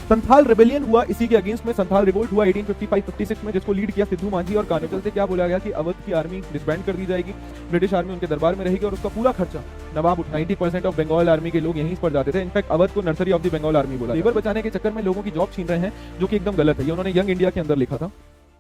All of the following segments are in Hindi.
संथाल रेबेलियन हुआ इसी के अगेंस्ट में, संथाल रिवोल्ट हुआ 1855-56 में, जिसको लीड किया सिद्धू मांझी और कानों से। क्या बोला गया कि अवध की आर्मी डिसबैंड कर दी जाएगी, ब्रिटिश आर्मी उनके दरबार में रहेगी और उसका पूरा खर्चा नवाब 90% ऑफ बंगाल आर्मी के लोग यहीं पर जाते थे। इनफैक्ट अवध को nursery of the Bengal army बोला। लेबर बचाने के चक्कर में लोगों की जॉब छीन रहे हैं, जो कि एकदम गलत है। ये उन्होंने यंग इंडिया के अंदर लिखा था।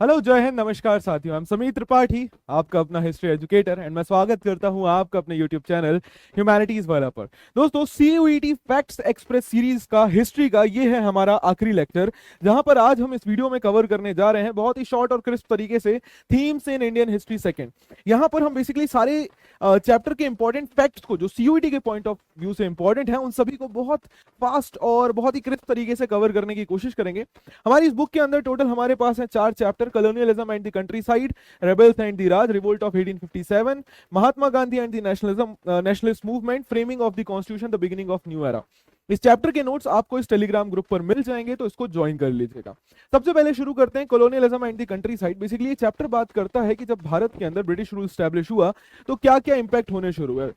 हेलो, जय हिंद, नमस्कार साथियों, I'm समीर त्रिपाठी, आपका अपना हिस्ट्री एजुकेटर, एंड मैं स्वागत करता हूं आपका अपने यूट्यूब चैनल ह्यूमैनिटीज वाला पर। दोस्तों, CUET फैक्ट्स एक्सप्रेस सीरीज का हिस्ट्री का ये है हमारा आखिरी लेक्चर, जहां पर आज हम इस वीडियो में कवर करने जा रहे हैं बहुत ही शॉर्ट और क्रिस्प तरीके से themes in Indian history second. यहां पर हम बेसिकली सारे चैप्टर के इंपॉर्टेंट फैक्ट्स को, जो CUET के पॉइंट ऑफ व्यू से इंपॉर्टेंट है, उन सभी को बहुत फास्ट और बहुत ही क्रिस्प तरीके से कवर करने की कोशिश करेंगे। हमारी इस बुक के अंदर टोटल हमारे पास है 4 chapter: colonialism and the countryside, rebels and the Raj, revolt of 1857, Mahatma Gandhi and the nationalist movement, framing of the constitution, the beginning of new era। इस चैप्टर के नोट्स आपको इस टेलीग्राम ग्रुप पर मिल जाएंगे, तो इसको ज्वाइन कर लीजिएगा। सबसे पहले शुरू करते हैं colonialism and the countryside। Basically ये चैप्टर बात करता है कि जब भारत के अंदर ब्रिटिश रूल स्टैब्लिश हुआ तो क्या क्या इंपैक्ट होने शुरू हुए।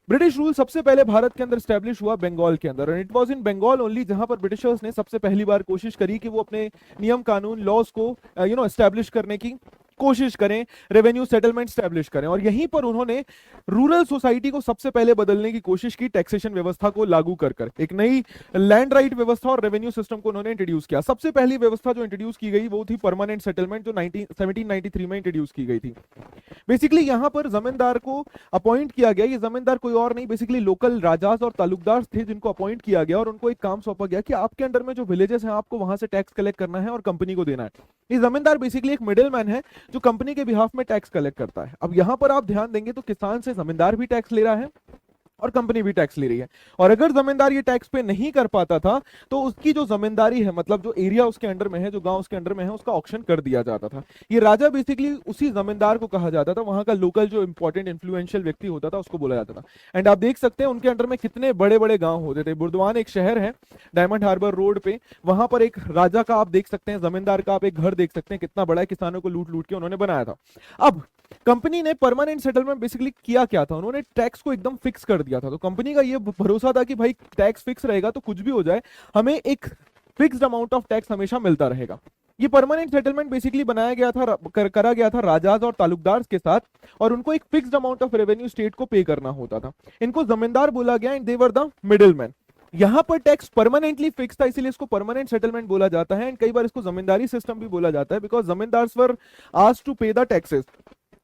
ब्रिटिश रूल सबसे पहले भारत के अंदर स्टैब्लिश हुआ बंगाल के अंदर, and it was in Bengal only, जहां पर ब्रिटिशर्स ने सबसे पहली बार कोशिश करी कि वो अपने नियम कानून लॉज को एस्टैब्लिश करने की कोशिश करें, रेवेन्यू सेटलमेंट स्टैब्लिश करें। और यहीं पर उन्होंने रूरल सोसाइटी को सबसे पहले बदलने की कोशिश की, टैक्सेशन व्यवस्था को लागू कर एक नई लैंड राइट व्यवस्था और रेवेन्यू सिस्टम को उन्होंने इंट्रोड्यूस किया। सबसे पहली व्यवस्था जो इंट्रोड्यूस की गई वो थी परमानेंट सेटलमेंट, जो 1793 में इंट्रोड्यूस की गई थी। बेसिकली यहां पर जमींदार को अपॉइंट किया गया। ये जमींदार कोई और नहीं, बेसिकली लोकल राजाज और तालुकदार थे, जिनको अपॉइंट किया गया और उनको एक काम सौंपा गया कि आपके अंडर में जो विलेजेस हैं, आपको वहां से टैक्स कलेक्ट करना है और कंपनी को देना है। ये जमींदार बेसिकली एक मिडिल मैन है जो कंपनी के बिहाफ में टैक्स कलेक्ट करता है। अब यहां पर आप ध्यान देंगे तो किसान से जमींदार भी टैक्स ले रहा है और कंपनी भी टैक्स ले रही है। और अगर जमींदार ये टैक्स पे नहीं कर पाता था तो उसकी जो जमींदारी है, मतलब जो एरिया उसके अंडर में है, जो गांव उसके अंडर में है, उसका ऑक्शन कर दिया जाता था। ये राजा बेसिकली उसी जमींदार को कहा जाता था, वहां का लोकल जो इंपॉर्टेंट इन्फ्लुएंशियल व्यक्ति होता था उसको बोला जाता था। एंड आप देख सकते हैं उनके अंडर में कितने बड़े बड़े गांव होते थे। बुर्दवान एक शहर है डायमंड हार्बर रोड पे, वहां पर एक राजा का आप देख सकते हैं, जमींदार का आप एक घर देख सकते हैं, कितना बड़ा है, किसानों को लूट लूट के उन्होंने बनाया था। अब कंपनी ने परमानेंट सेटलमेंट बेसिकली किया क्या था, उन्होंने टैक्स को एकदम फिक्स कर दिया था। तो कंपनी का ये भरोसा था कि भाई टैक्स फिक्स रहेगा तो कुछ भी हो जाए हमें एक फिक्स्ड अमाउंट ऑफ टैक्स हमेशा मिलता रहेगा। ये परमानेंट सेटलमेंट बेसिकली बनाया गया था, करा गया था राजाज और तालुकदार के साथ, और उनको एक fixed amount of revenue state को पे करना होता था। इनको जमींदार बोला गया and they were the middleman. यहां पर टैक्स परमानेंटली फिक्स था, इसीलिए इसको परमानेंट सेटलमेंट बोला जाता है। एंड कई बार इसको जमींदारी सिस्टम भी बोला जाता है, because zamindars were asked to pay the taxes.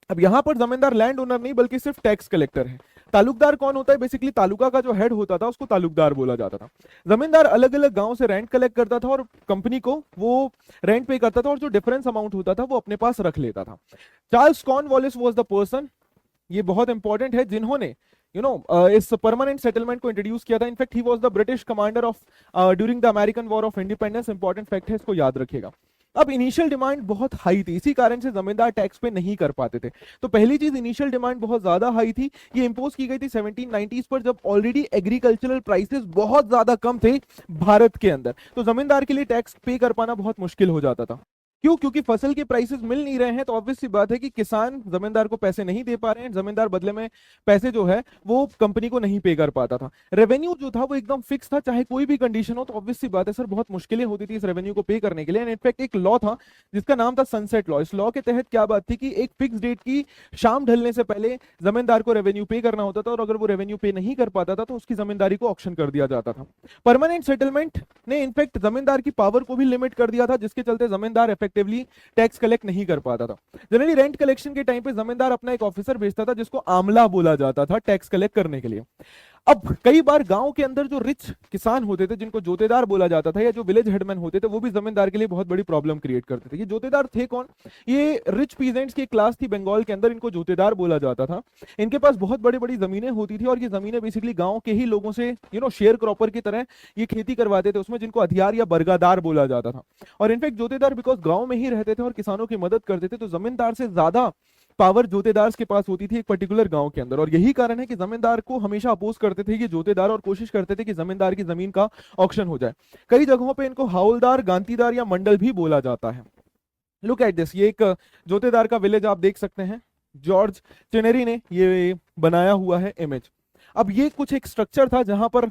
अब यहां पर जमींदार लैंड ओनर नहीं बल्कि सिर्फ टैक्स कलेक्टर है। तालुकदार कौन होता है? बेसिकली तालुका का जो हेड होता था उसको तालुकदार बोला जाता था। जमींदार अलग अलग गांव से रेंट कलेक्ट करता था और कंपनी को वो रेंट पे करता था, और जो डिफरेंस अमाउंट होता था वो अपने पास रख लेता था। Charles Cornwallis was the person, ये बहुत इंपॉर्टेंट है, जिन्होंने इस परमानेंट सेटलमेंट को इंट्रोड्यूस किया था। In fact he was the British commander of during the American war of independence. Important fact है, इसको याद रखिएगा। अब इनिशियल डिमांड बहुत हाई थी, इसी कारण से जमींदार टैक्स पे नहीं कर पाते थे। तो पहली चीज, इनिशियल डिमांड बहुत ज्यादा हाई थी। ये इंपोज की गई थी 1790s पर, जब ऑलरेडी एग्रीकल्चरल प्राइसेस बहुत ज्यादा कम थे भारत के अंदर। तो जमींदार के लिए टैक्स पे कर पाना बहुत मुश्किल हो जाता था। क्यों? क्योंकि फसल के प्राइसेस मिल नहीं रहे हैं, तो ऑब्वियस सी बात है कि किसान जमींदार को पैसे नहीं दे पा रहे हैं, जमींदार बदले में पैसे जो है वो कंपनी को नहीं पे कर पाता था। रेवेन्यू जो था वो एकदम फिक्स था, चाहे कोई भी कंडीशन हो, तो ऑब्वियस सी बात है सर बहुत मुश्किलें होती थी इस रेवेन्यू को पे करने के लिए। एंड इनफैक्ट एक लॉ था जिसका नाम था सनसेट लॉ। इस लॉ के तहत क्या बात थी कि एक फिक्स डेट की शाम ढलने से पहले जमींदार को रेवेन्यू पे करना होता था, और अगर वो रेवेन्यू पे नहीं कर पाता था तो उसकी जमींदारी को ऑक्शन कर दिया जाता था। परमानेंट सेटलमेंट ने इनफैक्ट जमींदार की पावर को भी लिमिट कर दिया था, जिसके चलते जमींदार इफेक्टिवली टैक्स कलेक्ट नहीं कर पाता था। जनरली रेंट कलेक्शन के टाइम पे जमींदार अपना एक ऑफिसर भेजता था जिसको आमला बोला जाता था टैक्स कलेक्ट करने के लिए। अब कई बार गांव के अंदर जो रिच किसान होते थे, जिनको जोतेदार बोला जाता था, या जो विलेज हेडमैन होते थे, वो भी जमींदार के लिए बहुत बड़ी प्रॉब्लम क्रिएट करते थे। ये जोतेदार थे कौन? ये रिच पीजेंट्स की क्लास थी बंगाल के अंदर, इनको जोतेदार बोला जाता था। इनके पास बहुत बड़ी बड़ी जमीनें होती थी, और ये जमीनें बेसिकली गांव के ही लोगों से शेयर क्रॉपर की तरह ये खेती करवाते थे उसमें, जिनको अधियार या बरगादार बोला जाता था। और इनफैक्ट जोतेदार बिकॉज गांव में ही रहते थे और किसानों की मदद करते थे, तो जमींदार से ज्यादा पावर जोतेदार के पास होती थी एक पर्टिकुलर गांव के अंदर। और यही कारण है कि जमींदार को हमेशा अपोज करते थे ये जोतेदार, और कोशिश करते थे कि जमींदार की जमीन का ऑक्शन हो जाए। कई जगहों पे इनको हाउलदार, गांतीदार या मंडल भी बोला जाता है। लुक एट दिस, ये एक जोतेदार का विलेज आप देख सकते हैं, जॉर्ज टेनेरी ने ये बनाया हुआ है इमेज। अब ये कुछ एक स्ट्रक्चर था जहां पर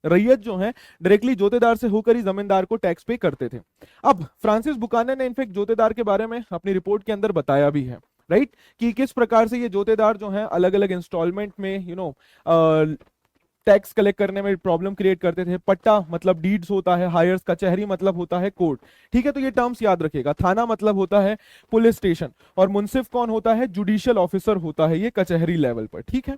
रैयत जो है डायरेक्टली जोतेदार से होकर ही जमींदार को टैक्स पे करते थे। अब फ्रांसिस बुकानन ने इनफेक्ट जोतेदार के बारे में अपनी रिपोर्ट के अंदर बताया भी है, राइट, कि किस प्रकार से ये जोतेदार जो है अलग अलग इंस्टॉलमेंट में टैक्स कलेक्ट करने में प्रॉब्लम क्रिएट करते थे। पट्टा मतलब डीड्स होता है, हायर्स कचहरी मतलब होता है कोर्ट, ठीक है, तो ये टर्म्स याद रखिएगा। थाना मतलब होता है पुलिस स्टेशन, और मुंसिफ कौन होता है, जुडिशियल ऑफिसर होता है ये कचहरी लेवल पर, ठीक है।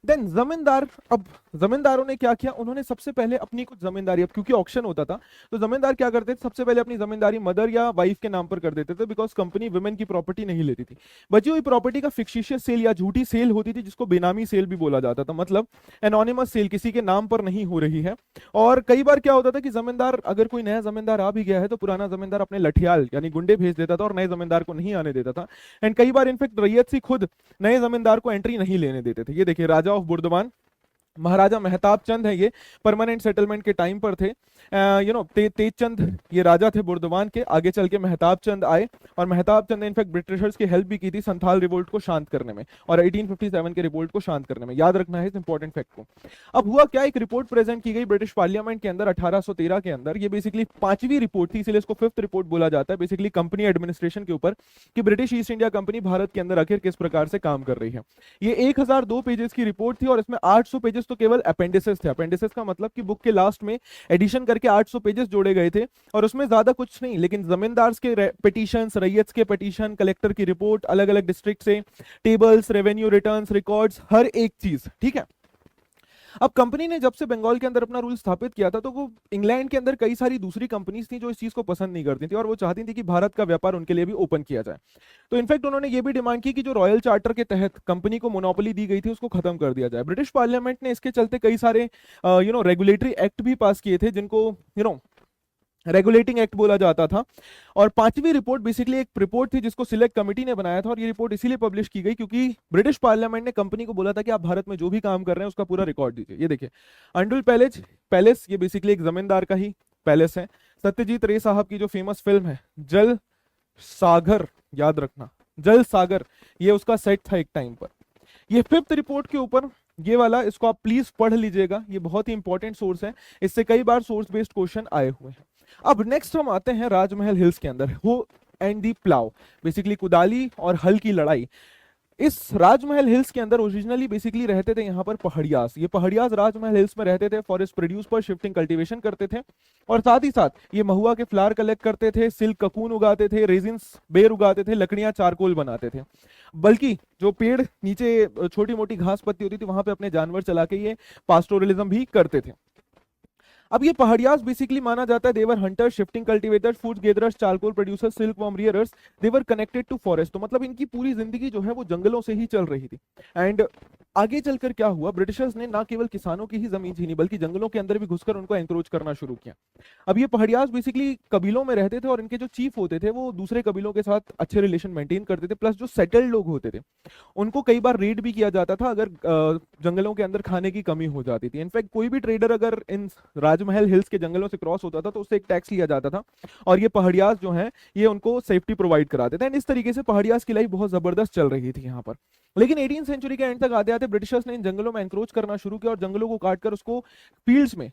देन जमींदार, अब जमींदारों ने क्या किया, उन्होंने सबसे पहले अपनी कुछ जमींदारी, अब क्योंकि ऑक्शन होता था तो जमींदार क्या करते थे, सबसे पहले अपनी जमींदारी मदर या वाइफ के नाम पर कर देते थे, बिकॉज कंपनी वुमेन की प्रॉपर्टी नहीं लेती थी। बची हुई प्रॉपर्टी का फिक्शिशियस सेल या झूठी सेल होती थी, जिसको बेनामी सेल भी बोला जाता था, मतलब एनोनिमस सेल, किसी के नाम पर नहीं हो रही है। और कई बार क्या होता था कि जमींदार, अगर कोई नया जमींदार आ भी गया है तो पुराना जमींदार अपने लठियाल यानी गुंडे भेज देता था और नए जमींदार को नहीं आने देता था। एंड कई बार इनफेक्ट रैयत से खुद नए जमींदार को एंट्री नहीं लेने देते थे। ये देखिए, राजा ऑफ बुर्दवान महाराजा मेहताब चंद है, ये परमानेंट सेटलमेंट के टाइम पर थे। तेज चंद ये राजा थे बुर्दवान के, आगे चल के मेहताब चंद आए, और मेहताब चंद ने इनफैक्ट ब्रिटिशर्स की हेल्प भी की थी संथाल रिवोल्ट को शांत करने में और 1857 के रिवोल्ट को शांत करने में। याद रखना है इस इंपॉर्टेंट फैक्ट को। अब हुआ क्या, एक रिपोर्ट प्रेजेंट की गई ब्रिटिश पार्लियामेंट के अंदर 1813 के अंदर। ये बेसिकली 5वीं रिपोर्ट थी, इसलिए इसको 5th रिपोर्ट बोला जाता है, बेसिकली कंपनी एडमिनिस्ट्रेशन के ऊपर, कि British east India company Bharat के अंदर आखिर किस प्रकार से काम कर रही है। ये 1002 पेजेस की रिपोर्ट थी और इसमें 800 पेजेस तो केवल अपेंडिसेस थे। अपेंडिसेस का मतलब कि बुक के लास्ट में एडिशन करके 800 पेजेस जोड़े गए थे, और उसमें ज्यादा कुछ नहीं, लेकिन जमींदार के पिटीशंस, रैयत के पिटीशन, कलेक्टर की रिपोर्ट, अलग अलग डिस्ट्रिक्ट से टेबल्स, रेवेन्यू रिटर्न्स, रिकॉर्ड्स, हर एक चीज, ठीक है। अब कंपनी ने जब से बंगाल के अंदर अपना रूल स्थापित किया था, तो वो इंग्लैंड के अंदर कई सारी दूसरी कंपनीज थी जो इस चीज को पसंद नहीं करती थी, और वो चाहती थी कि भारत का व्यापार उनके लिए भी ओपन किया जाए। तो इनफैक्ट उन्होंने ये भी डिमांड की कि जो रॉयल चार्टर के तहत कंपनी को मोनोपोली दी गई थी उसको खत्म कर दिया जाए। ब्रिटिश पार्लियामेंट ने इसके चलते कई सारे रेगुलेटरी एक्ट भी पास किए थे, जिनको रेगुलेटिंग एक्ट बोला जाता था। और 5वीं रिपोर्ट बेसिकली एक रिपोर्ट थी जिसको सिलेक्ट कमेटी ने बनाया था, और ये रिपोर्ट इसीलिए पब्लिश की गई क्योंकि ब्रिटिश पार्लियामेंट ने कंपनी को बोला था कि आप भारत में जो भी काम कर रहे हैं उसका पूरा रिकॉर्ड दीजिए। ये देखिए, अंडुल पैलेस, ये बेसिकली एक जमींदार का ही पैलेस है। सत्यजीत रे साहब की जो फेमस फिल्म है जल सागर, याद रखना जल सागर, ये उसका सेट था एक टाइम पर। ये 5th रिपोर्ट के ऊपर ये वाला, इसको आप प्लीज पढ़ लीजिएगा, ये बहुत ही इंपॉर्टेंट सोर्स है, इससे कई बार सोर्स बेस्ड क्वेश्चन आए हुए हैं। अब नेक्स्ट हम आते हैं राजमहल हिल्स के अंदर, हो एंड दी प्लाव, बेसिकली कुदाली और हल की लड़ाई। इस राजमहल हिल्स के अंदर ओरिजिनली बेसिकली रहते थे यहाँ पर पहाड़ियास। ये पहाड़ियास राजमहल हिल्स में रहते थे, फॉरेस्ट प्रोड्यूस पर शिफ्टिंग कल्टीवेशन करते थे, और साथ ही साथ ये महुआ के फ्लावर कलेक्ट करते थे, सिल्क ककून उगाते थे, रेजिन्स बेर उगाते थे, लकड़ियां चारकोल बनाते थे। बल्कि जो पेड़ नीचे छोटी मोटी घास पत्ती होती थी वहां पे अपने जानवर चला के ये पास्टोरलिज्म भी करते थे। अब ये पहाड़ियास बेसिकली माना जाता है they were hunters, shifting cultivators, food gatherers, charcoal producers, silk worm rearers, they were connected to forest. तो मतलब इनकी पूरी जिंदगी जो है वो जंगलों से ही चल रही थी। एंड आगे चलकर क्या हुआ, ब्रिटिशर्स ने ना केवल किसानों की ही जमीन छीनी बल्कि जंगलों के अंदर भी घुसकर उनको एंक्रोच करना शुरू किया। अब ये पहाड़ियास बेसिकली कबीलों में रहते थे, और इनके जो चीफ होते थे वो दूसरे कबीलों के साथ अच्छे रिलेशन मेंटेन करते थे। प्लस जो सेटल्ड लोग होते थे उनको कई बार रेड भी किया जाता था अगर जंगलों के अंदर खाने की कमी हो जाती थी। इनफैक्ट कोई भी ट्रेडर अगर इन राजमहल हिल्स के जंगलों से क्रॉस होता था तो उससे एक टैक्स लिया जाता था, और ये पहाड़ियास जो हैं ये उनको सेफ्टी प्रोवाइड कराते थे। एंड इस तरीके से पहाड़ियास की लाइफ बहुत जबरदस्त चल रही थी यहाँ पर। लेकिन 18वीं सेंचुरी के एंड तक आते आते ब्रिटिशर्स ने इन जंगलों में एनक्रोच करना शुरू किया और जंगलों को काटकर उसको फील्ड्स में,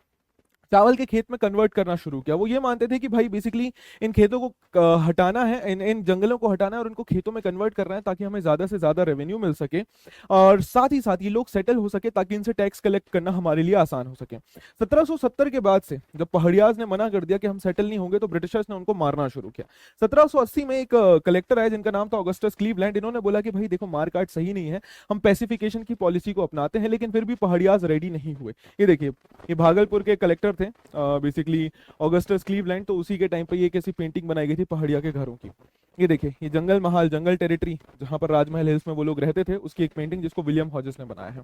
चावल के खेत में कन्वर्ट करना शुरू किया। वो ये मानते थे कि भाई बेसिकली इन खेतों को हटाना है, इन जंगलों को हटाना है और इनको खेतों में कन्वर्ट करना है ताकि हमें ज्यादा से ज्यादा रेवेन्यू मिल सके, और साथ ही साथ ये लोग सेटल हो सके ताकि इनसे टैक्स कलेक्ट करना हमारे लिए आसान हो सके। 1770 के बाद से जब पहाड़ियास ने मना कर दिया कि हम सेटल नहीं होंगे तो ब्रिटिशर्स ने उनको मारना शुरू किया। 1780 में एक कलेक्टर आया जिनका नाम था ऑगस्टस क्लीवलैंड। इन्होंने बोला कि भाई देखो, मार काट सही नहीं है, हम पैसिफिकेशन की पॉलिसी को अपनाते हैं, लेकिन फिर भी पहाड़ियास रेडी नहीं हुए। ये देखिए, ये भागलपुर के कलेक्टर थे बेसिकली ऑगस्टस क्लीवलैंड। तो उसी के टाइम पे ये कैसी पेंटिंग बनाई गई थी पहाड़िया के घरों की। ये देखिए, ये जंगल महाल, जंगल टेरिटरी जहां पर राजमहल हिल्स में वो लोग रहते थे, उसकी एक पेंटिंग जिसको विलियम हॉजेस ने बनाया है।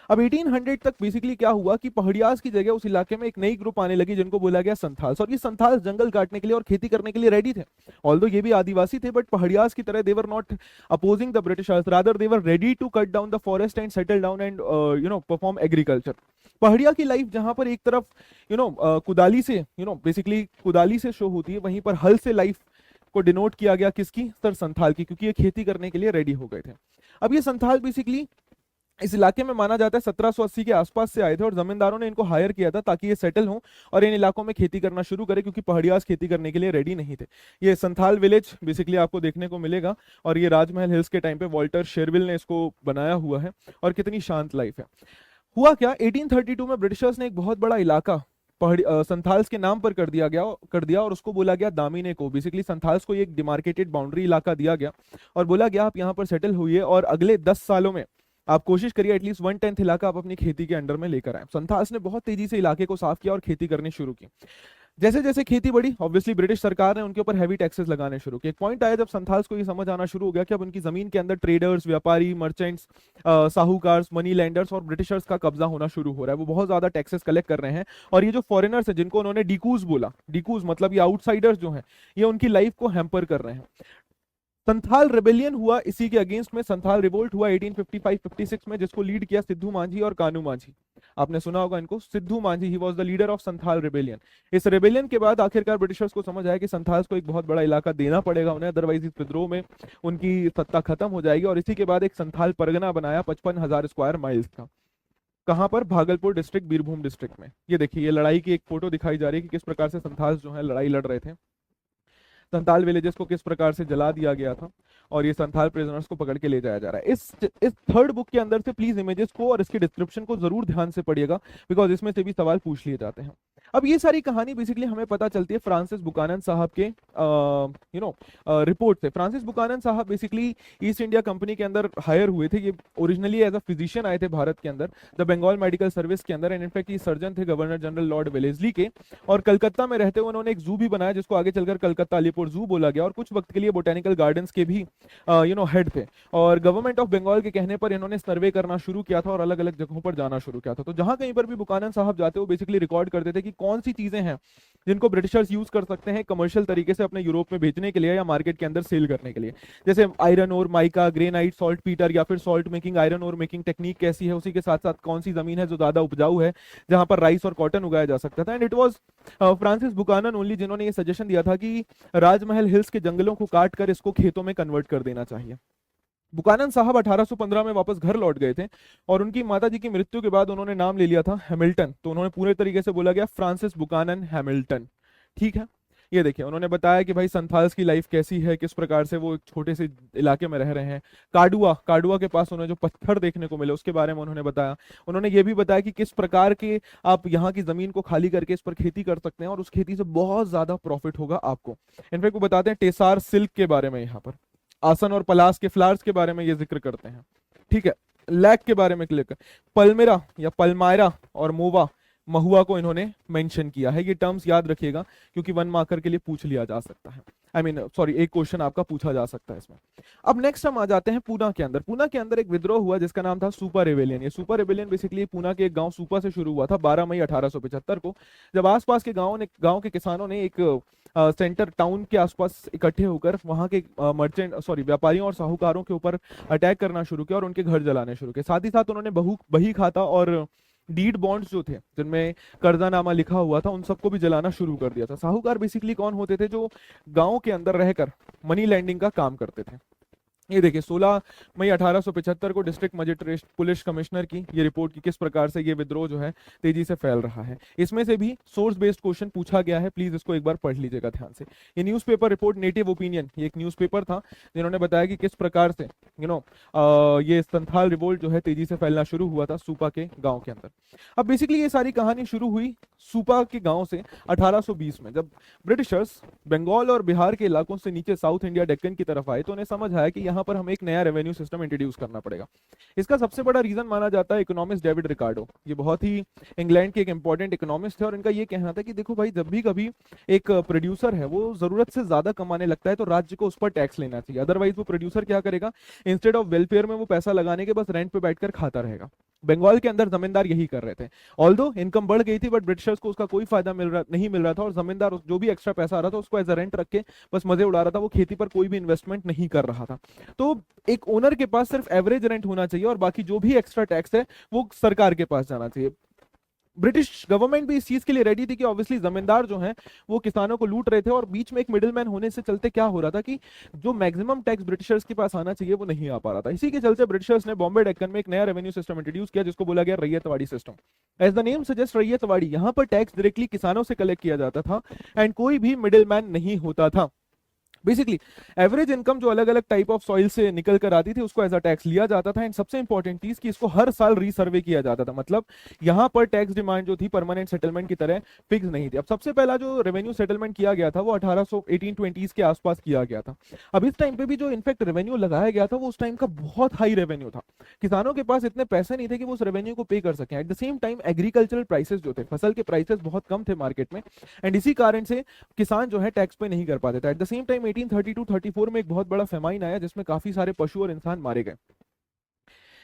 अब 1800 तक बेसिकली क्या हुआ कि पहाड़ियास की जगह उस इलाके में एक नई ग्रुप आने लगी जिनको बोला गया संथाल्स, और ये संथाल्स जंगल काटने के लिए और खेती करने के लिए रेडी थे। ऑल्दो ये भी आदिवासी थे, बट पहाड़ियास की तरह they were not opposing the Britishers, rather they were ready to cut down the forest and settle down and perform agriculture. Paharia की लाइफ जहां पर एक तरफ कुदाली से बेसिकली कुदाली से शो होती है, वहीं पर हल से लाइफ को डिनोट किया गया किसकी, सर संथाल की, क्योंकि ये खेती करने के लिए रेडी हो गए थे। अब ये संथाल बेसिकली इस इलाके में माना जाता है 1780 के आसपास से आए थे और जमींदारों ने इनको हायर किया था ताकि ये सेटल हों और इन इलाकों में खेती करना शुरू करें, क्योंकि पहाड़ियाज खेती करने के लिए रेडी नहीं थे। ये संथाल विलेज बेसिकली आपको देखने को मिलेगा और ये राजमहल हिल्स के टाइम पे वॉल्टर शेरविल ने इसको बनाया हुआ है और कितनी शांत लाइफ है। हुआ क्या, 1832 में ब्रिटिशर्स ने एक बहुत बड़ा इलाका संथाल्स के नाम पर कर दिया और उसको बोला गया दामिने को। बेसिकली संथाल्स को एक डिमार्केटेड बाउंड्री इलाका दिया गया और बोला गया आप यहाँ पर सेटल हुई और अगले 10 सालों में आप कोशिश करिए एटलीस्ट 1/10 इलाका आप अपनी खेती के अंडर में लेकर आए। संथाल्स ने बहुत तेजी से इलाके को साफ किया और खेती करनी शुरू की। जैसे जैसे खेती बढ़ी, ऑब्वियसली ब्रिटिश सरकार ने उनके ऊपर हैवी टैक्सेस लगाने शुरू किए। एक पॉइंट आया जब संथाल्स को ये समझ आना शुरू हो गया कि अब उनकी जमीन के अंदर ट्रेडर्स, व्यापारी, मर्चेंट्स, साहूकार्स, मनी लैंडर्स और ब्रिटिशर्स का कब्जा होना शुरू हो रहा है। वो बहुत ज्यादा टैक्सेस कलेक्ट कर रहे हैं और ये जो फॉरेनर्स हैं जिनको उन्होंने डीकूज बोला, डीकूज मतलब ये आउटसाइडर्स जो हैं, ये उनकी लाइफ को हैम्पर कर रहे हैं। संथाल रिबेलियन हुआ इसी के अगेंस्ट में, संथाल रिवोल्ट हुआ 1855-56 में, जिसको लीड किया सिद्धू मांझी और कानू मांझी। आपने सुना होगा इनको, सिद्धू मांझी, ही was the leader of Santhal rebellion. इस रिबेलियन के बाद आखिरकार ब्रिटिशर्स को समझ आया कि संथाल्स को एक बहुत बड़ा इलाका देना पड़ेगा उन्हें, अदरवाइज इस विद्रोह में उनकी सत्ता खत्म हो जाएगी। और इसी के बाद एक संथाल परगना बनाया 55,000 स्क्वायर माइल्स का। कहां पर? भागलपुर डिस्ट्रिक्ट, बीरभूम डिस्ट्रिक्ट में। ये देखिए, ये लड़ाई की एक फोटो दिखाई जा रही है कि किस प्रकार से संथाल्स जो है लड़ाई लड़ रहे थे। संथाल विलेजेस को किस प्रकार से जला दिया गया था और ये संथाल प्रिजनर्स को पकड़ के ले जाया जा रहा है। इस थर्ड बुक के अंदर से प्लीज इमेजेस को और इसके डिस्क्रिप्शन को जरूर ध्यान से पढ़िएगा, बिकॉज इसमें से भी सवाल पूछ लिए जाते हैं। अब ये सारी कहानी बेसिकली हमें पता चलती है फ्रांसिस बुकानन साहब के रिपोर्ट से। फ्रांसिस बुकानन साहब बेसिकली ईस्ट इंडिया कंपनी के अंदर हायर हुए थे। ये ओरिजिनली एज अ फिजिशियन आए थे भारत के अंदर, द बंगाल मेडिकल सर्विस के अंदर, एंड इनफैक्ट ये सर्जन थे गवर्नर जनरल लॉर्ड वेलेस्ली के। और कलकत्ता में रहते हुए उन्होंने एक जू भी बनाया जिसको आगे चलकर कलकत्ता अलीपुर जू बोला गया, और कुछ वक्त के लिए बोटेनिकल गार्डन्स के भी हेड थे। और गवर्नमेंट ऑफ बंगाल के कहने पर इन्होंने सर्वे करना शुरू किया था और अलग अलग जगहों पर जाना शुरू किया था। तो जहां कहीं पर भी बुकानन साहब जाते वो बेसिकली रिकॉर्ड करते थे कि कौन सी चीजें हैं जिनको ब्रिटिशर्स यूज कर सकते हैं कमर्शियल तरीके से अपने यूरोप में भेजने के लिए या मार्केट के अंदर सेल करने के लिए। जैसे आयरन और माइका, ग्रेनाइट, सॉल्ट पीटर या फिर सॉल्ट मेकिंग, आयरन और मेकिंग टेक्निक कैसी है, उसी के साथ साथ कौन सी जमीन है जो ज्यादा उपजाऊ है जहां पर राइस और कॉटन उगाया जा सकता था। And it was Francis Buchanan only जिन्होंने ये सजेशन दिया था कि राजमहल हिल्स के जंगलों को काट कर इसको खेतों में कन्वर्ट कर देना चाहिए। बुकानन साहब 1815 में वापस घर लौट गए थे और उनकी माताजी की मृत्यु के बाद उन्होंने नाम ले लिया था हैमिल्टन। तो उन्होंने पूरे तरीके से बोला गया फ्रांसिस बुकानन हैमिल्टन। ठीक है, ये देखिए उन्होंने बताया कि भाई संथाल्स की लाइफ कैसी है, किस प्रकार से वो एक छोटे से इलाके में रह रहे हैं। काडुआ के पास उन्हें जो पत्थर देखने को मिले उसके बारे में उन्होंने बताया। उन्होंने ये भी बताया कि किस प्रकार के आप यहाँ की जमीन को खाली करके इस पर खेती कर सकते हैं और उस खेती से बहुत ज्यादा प्रॉफिट होगा आपको। इनफैक्ट वो बताते हैं टेसार सिल्क के बारे में, यहाँ पर आसन और पलास के फ्लावर्स के बारे में ये जिक्र करते हैं। ठीक है, लैक के बारे में क्लिक, पल्मेरा या पल्मायरा और मोवा, महुआ को इन्होंने मेंशन किया है। ये टर्म्स याद रखिएगा क्योंकि 1 मार्कर के लिए पूछ लिया जा सकता है। एक क्वेश्चन आपका पूछा जा सकता है इसमें। अब नेक्स्ट हम आ जाते हैं पूना के अंदर। पूना के अंदर एक विद्रोह हुआ जिसका नाम था सुपर रेबेलियन। ये सुपर रेबेलियन बेसिकली पूना के एक गांव सुपा से शुरू हुआ था 12 मई 1875 को, जब आसपास के गांव के किसानों ने एक सेंटर टाउन के आसपास इकट्ठे होकर वहां के व्यापारियों और साहूकारों के ऊपर अटैक करना शुरू किया और उनके घर जलाने शुरू किए। साथ ही साथ उन्होंने बही खाता और डीड बॉन्ड्स जो थे जिनमें कर्जानामा लिखा हुआ था उन सबको भी जलाना शुरू कर दिया था। साहूकार बेसिकली कौन होते थे? जो गांव के अंदर रहकर मनी लैंडिंग का काम करते थे। ये देखिए 16 मई 1875 को डिस्ट्रिक्ट मजिस्ट्रेट पुलिस कमिश्नर की ये रिपोर्ट की किस प्रकार से ये विद्रोह जो है तेजी से फैल रहा है। इसमें से भी सोर्स बेस्ड क्वेश्चन पूछा गया है, प्लीज इसको एक बार पढ़ लीजिएगा ध्यान से। ये न्यूज़पेपर रिपोर्ट नेटिव ओपिनियन, ये एक न्यूज़पेपर था जिन्होंने बताया कि किस प्रकार से ये संथाल रिवोल्ट जो है तेजी से फैलना शुरू हुआ था सुपा के गाँव के अंदर। अब बेसिकली ये सारी कहानी शुरू हुई सुपा के गाँव से 1820 में, जब ब्रिटिशर्स बंगाल और बिहार के इलाकों से नीचे साउथ इंडिया डेक्कन की तरफ आए तो उन्हें समझ आया कि यहाँ पर हमें एक नया रेवेन्यू सिस्टम इंट्रोड्यूस करना पड़ेगा। इसका सबसे बड़ा रीजन माना जाता है इकोनॉमिस्ट डेविड रिकार्डो। ये बहुत ही इंग्लैंड के एक इंपॉर्टेंट इकोनॉमिस्ट थे और इनका ये कहना था कि देखो भाई, जब भी कभी एक प्रोड्यूसर है वो जरूरत से ज्यादा कमाने लगता है तो राज्य को उस पर टैक्स लेना चाहिए, अदरवाइज वो प्रोड्यूसर क्या करेगा, इंस्टेड ऑफ वेलफेयर में वो पैसा लगाने के बस रेंट पे बैठकर खाता रहेगा। बंगाल के अंदर जमींदार यही कर रहे थे। ऑल्दो इनकम बढ़ गई थी बट ब्रिटिशर्स को उसका कोई फायदा नहीं मिल रहा था और जमींदार जो भी एक्स्ट्रा पैसा आ रहा था उसको एज अ रेंट रख के बस मजे उड़ा रहा था, वो खेती पर कोई भी इन्वेस्टमेंट नहीं कर रहा था। तो एक ओनर के पास सिर्फ एवरेज रेंट होना चाहिए और बाकी जो भी एक्स्ट्रा टैक्स है वो सरकार के पास जाना चाहिए। ब्रिटिश गवर्नमेंट भी इस चीज के लिए रेडी थी कि ऑब्वियसली जमींदार जो हैं वो किसानों को लूट रहे थे, और बीच में एक मिडिलमैन होने से चलते क्या हो रहा था कि जो मैक्सिमम टैक्स ब्रिटिशर्स के पास आना चाहिए वो नहीं आ पा रहा था। इसी के चलते ब्रिटिशर्स ने बॉम्बे डेक्कन में एक नया रेवेन्यू सिस्टम इंट्रोड्यूस किया जिसको बोला गया Ryotwari system. As the name suggest Ryotwari, यहाँ पर टैक्स डायरेक्टली किसानों से कलेक्ट किया जाता था एंड कोई भी मिडिलमैन नहीं होता था। बेसिकली एवरेज इनकम जो अलग अलग टाइप ऑफ सॉइल से निकल कर आती थी उसको एज अ टैक्स लिया जाता था, एंड सबसे इंपॉर्टेंट चीज कि इसको हर साल रीसर्वे किया जाता था। मतलब यहां पर टैक्स डिमांड जो थी परमानेंट सेटलमेंट की तरह फिक्स नहीं थी। अब सबसे पहला जो रेवेन्यू सेटलमेंट किया गया था वो 1818-20 के आसपास किया गया था। अब इस टाइम पे भी जो इनफैक्ट रेवेन्यू लगाया गया था वो उस टाइम का बहुत हाई रेवेन्यू था। किसानों के पास इतने पैसे नहीं थे कि वो उस रेवेन्यू को पे कर सकें। At the same time agricultural prices जो थे, फसल के प्राइसेस बहुत कम थे मार्केट में, एंड इसी कारण से किसान जो है टैक्स पे नहीं कर पाते थे। एट द सेम टाइम 1832-34 में एक बहुत बड़ा फेमाइन आया जिसमें काफी सारे पशु और इंसान मारे गए।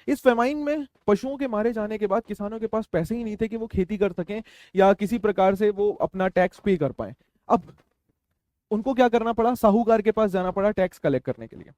इस फेमाइन में पशुओं के मारे जाने के बाद किसानों के पास पैसे ही नहीं थे कि वो खेती कर सकें या किसी प्रकार से वो अपना टैक्स पे कर पाए। अब उनको क्या करना पड़ा, साहूकार के पास जाना पड़ा टैक्स कलेक्ट करने के लिए।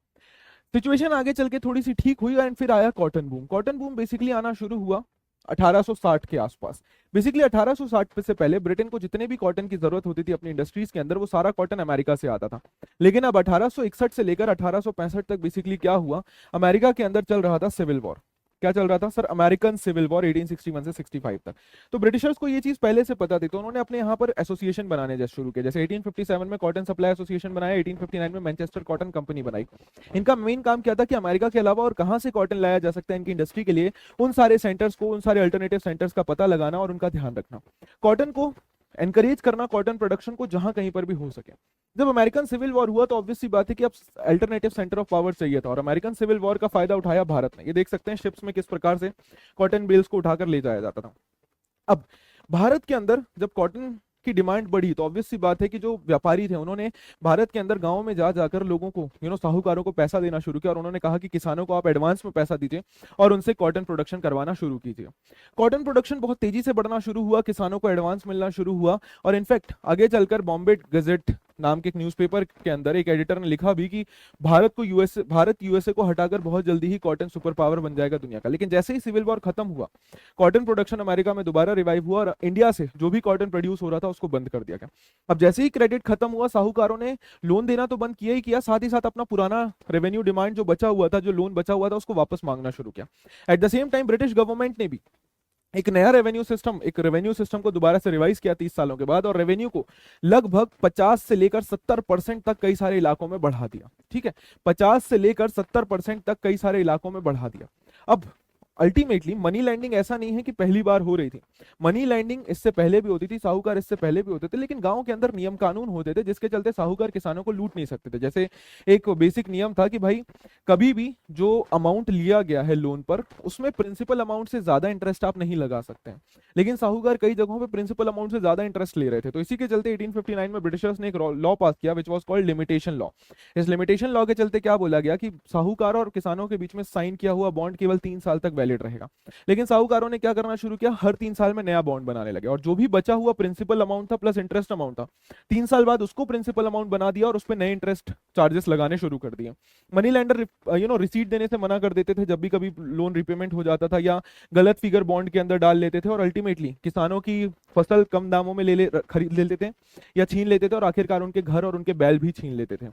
सिचुएशन आगे चल के थोड़ी सी ठीक हुई एंड फिर आया cotton boom. Cotton boom basically आना शुरू हुआ 1860 के आसपास। बेसिकली 1860 से पहले ब्रिटेन को जितने भी कॉटन की जरूरत होती थी अपनी इंडस्ट्रीज के अंदर वो सारा कॉटन अमेरिका से आता था। लेकिन अब 1861 से लेकर 1865 तक बेसिकली क्या हुआ, अमेरिका के अंदर चल रहा था सिविल वॉर। क्या चल रहा था सर? अमेरिकन सिविल वॉर 1861 से 65 तक। तो ब्रिटिशर्स को ये चीज पहले से पता थी, तो उन्होंने अपने यहाँ पर एसोसिएशन बनाने जैसे शुरू किए। जैसे 1857 में कॉटन सप्लाई एसोसिएशन बनाया, 1859 में मैनचेस्टर कॉटन कंपनी बनाई। इनका मेन काम क्या था कि अमेरिका के अलावा और कहाँ से कॉटन लाया जा सकता है इनकी इंडस्ट्री के लिए, उन सारे सेंटर्स को, उन सारे अल्टरनेटिव सेंटर्स का पता लगाना और उनका ध्यान रखना, कॉटन को एनकरेज करना, कॉटन प्रोडक्शन को जहां कहीं पर भी हो सके। जब अमेरिकन सिविल वॉर हुआ तो ऑब्वियस सी बात है कि अब अल्टरनेटिव सेंटर ऑफ पावर चाहिए था, और अमेरिकन सिविल वॉर का फायदा उठाया भारत ने। ये देख सकते हैं शिप्स में किस प्रकार से कॉटन बेल्स को उठाकर ले जाया जाता था। अब भारत के अंदर जब कॉटन की डिमांड बढ़ी तो ऑब्वियस सी बात है कि जो व्यापारी थे उन्होंने भारत के अंदर गांवों में जा जाकर लोगों को साहूकारों को पैसा देना शुरू किया, और उन्होंने कहा कि किसानों को आप एडवांस में पैसा दीजिए और उनसे कॉटन प्रोडक्शन करवाना शुरू कीजिए। कॉटन प्रोडक्शन बहुत तेजी से बढ़ना शुरू हुआ, किसानों को एडवांस मिलना शुरू हुआ, और इनफैक्ट आगे चलकर बॉम्बे गजेट नाम के एक न्यूज़पेपर के अंदर एक एडिटर ने लिखा भी कि भारत यूएसए को हटाकर बहुत जल्दी ही कॉटन सुपर पावर बन जाएगा दुनिया का। लेकिन जैसे ही सिविल वॉर खत्म हुआ, कॉटन प्रोडक्शन अमेरिका में दोबारा रिवाइव हुआ और इंडिया से जो भी कॉटन प्रोड्यूस हो रहा था उसको बंद कर दिया गया। अब जैसे ही क्रेडिट खत्म हुआ, साहूकारों ने लोन देना तो बंद किया ही किया, साथ ही साथ अपना पुराना रेवेन्यू डिमांड जो बचा हुआ था, जो लोन बचा हुआ था, उसको वापस मांगना शुरू किया। At the same time British government ने भी एक नया रेवेन्यू सिस्टम को दोबारा से रिवाइज किया 30 सालों के बाद, और रेवेन्यू को लगभग 50 से लेकर 70% तक कई सारे इलाकों में बढ़ा दिया। ठीक है, 50 से लेकर 70% तक कई सारे इलाकों में बढ़ा दिया। अब अल्टीमेटली मनी लैंडिंग ऐसा नहीं है कि पहली बार हो रही थी, मनी लैंडिंग इससे पहले भी होती थी, साहूकार इससे पहले भी होते थे, लेकिन गांव के अंदर नियम कानून होते थे जिसके चलते साहूकार किसानों को लूट नहीं सकते थे। जैसे एक बेसिक नियम था कि भाई कभी भी जो अमाउंट लिया गया है लोन पर उसमें प्रिंसिपल अमाउंट से ज्यादा इंटरेस्ट आप नहीं लगा सकते हैं, लेकिन साहूकार कई जगहों पे प्रिंसिपल अमाउंट से ज्यादा इंटरेस्ट ले रहे थे। तो इसी के चलते 1859 में ब्रिटिशर्स ने एक लॉ पास किया which was called limitation law. इस लिमिटेशन लॉ के चलते क्या बोला गया कि साहूकार और किसानों के बीच में साइन किया हुआ बॉन्ड केवल 3 साल तक वैलिड रहेगा। लेकिन साहूकारों ने क्या करना शुरू किया, हर 3 साल में नया बॉन्ड बनाने लगे, और जो भी बचा हुआ प्रिंसिपल अमाउंट था प्लस इंटरेस्ट अमाउंट था, 3 साल बाद उसको प्रिंसिपल अमाउंट बना दिया और उस पर नए इंटरेस्ट चार्जेस लगाने शुरू कर दिए। मनी लैंडर रिसीट देने से मना कर देते थे जब भी कभी लोन रिपेमेंट हो जाता था, या गलत फिगर बॉन्ड के अंदर डाल लेते थे, और अल्टीमेटली किसानों की फसल कम दामों में खरीद लेते थे या छीन लेते थे, और आखिरकार उनके घर और उनके बैल भी छीन लेते थे।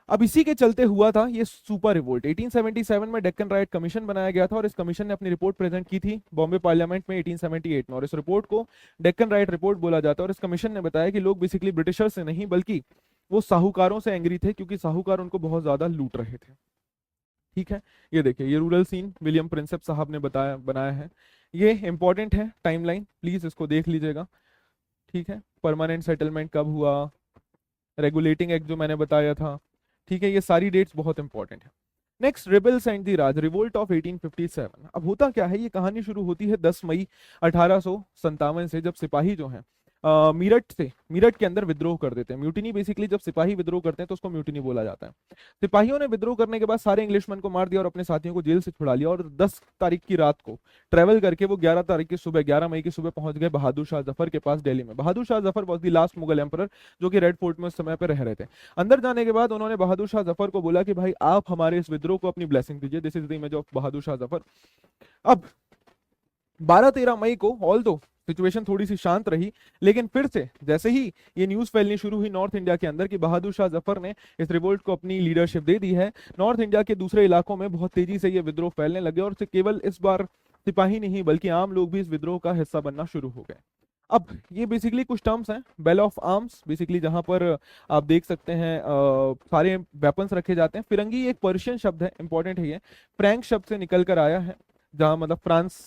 अब इसी के चलते हुआ था ये सुपर रिवोल्ट। 1877 में डेक्कन राइट कमीशन बनाया गया था, और इस कमीशन ने अपनी रिपोर्ट प्रेजेंट की थी बॉम्बे पार्लियामेंट में 1878 में, और इस रिपोर्ट को डेक्कन राइट रिपोर्ट बोला जाता है। और इस कमीशन ने बताया कि लोग बेसिकली ब्रिटिशर से नहीं बल्कि वो साहूकारों से एंग्री थे, क्योंकि साहूकार उनको बहुत ज्यादा लूट रहे थे। ठीक है, ये देखिए, ये रूरल सीन विलियम प्रिंसेप साहब ने बनाया है। ये इंपॉर्टेंट है टाइमलाइन, प्लीज इसको देख लीजिएगा। ठीक है, परमानेंट सेटलमेंट कब हुआ, रेगुलेटिंग एक्ट जो मैंने बताया था, ठीक है, ये सारी डेट्स बहुत इंपॉर्टेंट है। Next, rebels and the Raj, revolt of 1857। अब होता क्या है, ये कहानी शुरू होती है 10 मई 1857 से, जब सिपाही जो हैं मीरठ के अंदर विद्रोह कर देते हैं। म्यूटिनी, बेसिकली जब सिपाही विद्रोह करते हैं तो उसको म्यूटिनी बोला जाता है। सिपाहियों ने विद्रोह करने के बाद सारे इंग्लिशमैन को मार दिया और अपने साथियों को जेल से छुड़ा लिया, और 10 तारीख की रात को ट्रेवल करके वो 11 तारीख की सुबह, 11 मई की सुबह पहुंच गए बहादुर शाह जफर के पास दिल्ली में। Bahadur Shah Zafar was the last Mughal emperor जो कि रेड फोर्ट में उस समय पर रह रहे थे। अंदर जाने के बाद उन्होंने बहादुर शाह जफर को बोला कि भाई आप हमारे इस विद्रोह को अपनी ब्लेसिंग दीजिए, this is the image of Bahadur Shah Zafar. अब 12-13 मई को, ऑल दो सिचुएशन थोड़ी सी शांत रही, लेकिन फिर से जैसे ही ये न्यूज फैलनी शुरू हुई नॉर्थ इंडिया के अंदर कि बहादुर शाह जफर ने इस रिवोल्ट को अपनी लीडरशिप दे दी है, नॉर्थ इंडिया के दूसरे इलाकों में बहुत तेजी से ये विद्रोह फैलने लगे और केवल इस बार सिपाही नहीं बल्कि आम लोग भी इस विद्रोह का हिस्सा बनना शुरू हो गए। अब ये बेसिकली कुछ टर्म्स हैं, बेल ऑफ आर्म्स, बेसिकली जहां पर आप देख सकते हैं सारे वेपन्स रखे जाते हैं। फिरंगी एक पर्शियन शब्द है, इंपॉर्टेंट है ये, फ्रैंक शब्द से निकल कर आया है, जहां मतलब फ्रांस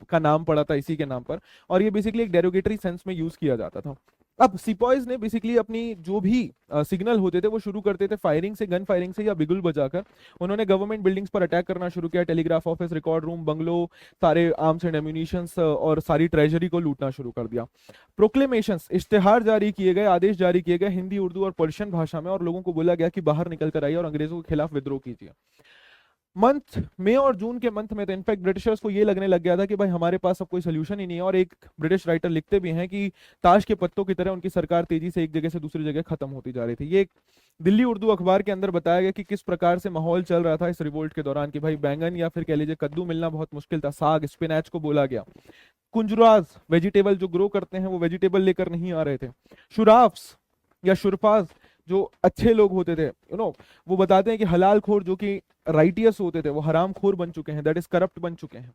का नाम पड़ा था इसी के नाम पर, और ये बेसिकली एक डेरोगेटरी सेंस में यूज किया जाता था। अब सिपॉयज ने बेसिकली अपनी जो भी सिग्नल होते थे वो शुरू करते थे फायरिंग से, गन फायरिंग से या बिगुल बजाकर। उन्होंने गवर्नमेंट बिल्डिंग्स पर अटैक करना शुरू किया, telegraph office, record room, bungalow, सारे आर्म्स एंड एम्यूनिशंस और सारी ट्रेजरी को लूटना शुरू कर दिया। प्रोक्लेमेशंस, इश्तेहार जारी किए गए, आदेश जारी किए गए हिंदी, उर्दू और पर्शियन भाषा में, और लोगों को बोला गया कि बाहर निकल कर आइए और अंग्रेजों के खिलाफ विद्रोह कीजिए। मंथ मई और जून के मंथ में तो इनफैक्ट ब्रिटिशर्स को ये लगने लग गया था कि भाई हमारे पास अब कोई सोल्यूशन ही नहीं है, और एक ब्रिटिश राइटर लिखते भी हैं कि ताश के पत्तों की तरह उनकी सरकार तेजी से एक जगह से दूसरी जगह खत्म होती जा रही थी। ये एक दिल्ली उर्दू अखबार के अंदर बताया गया कि किस प्रकार से माहौल चल रहा था इस रिवोल्ट के दौरान, कि भाई बैंगन या फिर कह लीजिए कद्दू मिलना बहुत मुश्किल था, साग, स्पिनैच को बोला गया। कुंजराज वेजिटेबल जो ग्रो करते हैं वो वेजिटेबल लेकर नहीं आ रहे थे। शुराफ्स या शुरफाज जो अच्छे लोग होते थे, वो बताते हैं कि हलाल खोर जो कि राइटियस होते थे वो हराम खोर बन चुके हैं, दैट इज करप्ट बन चुके हैं।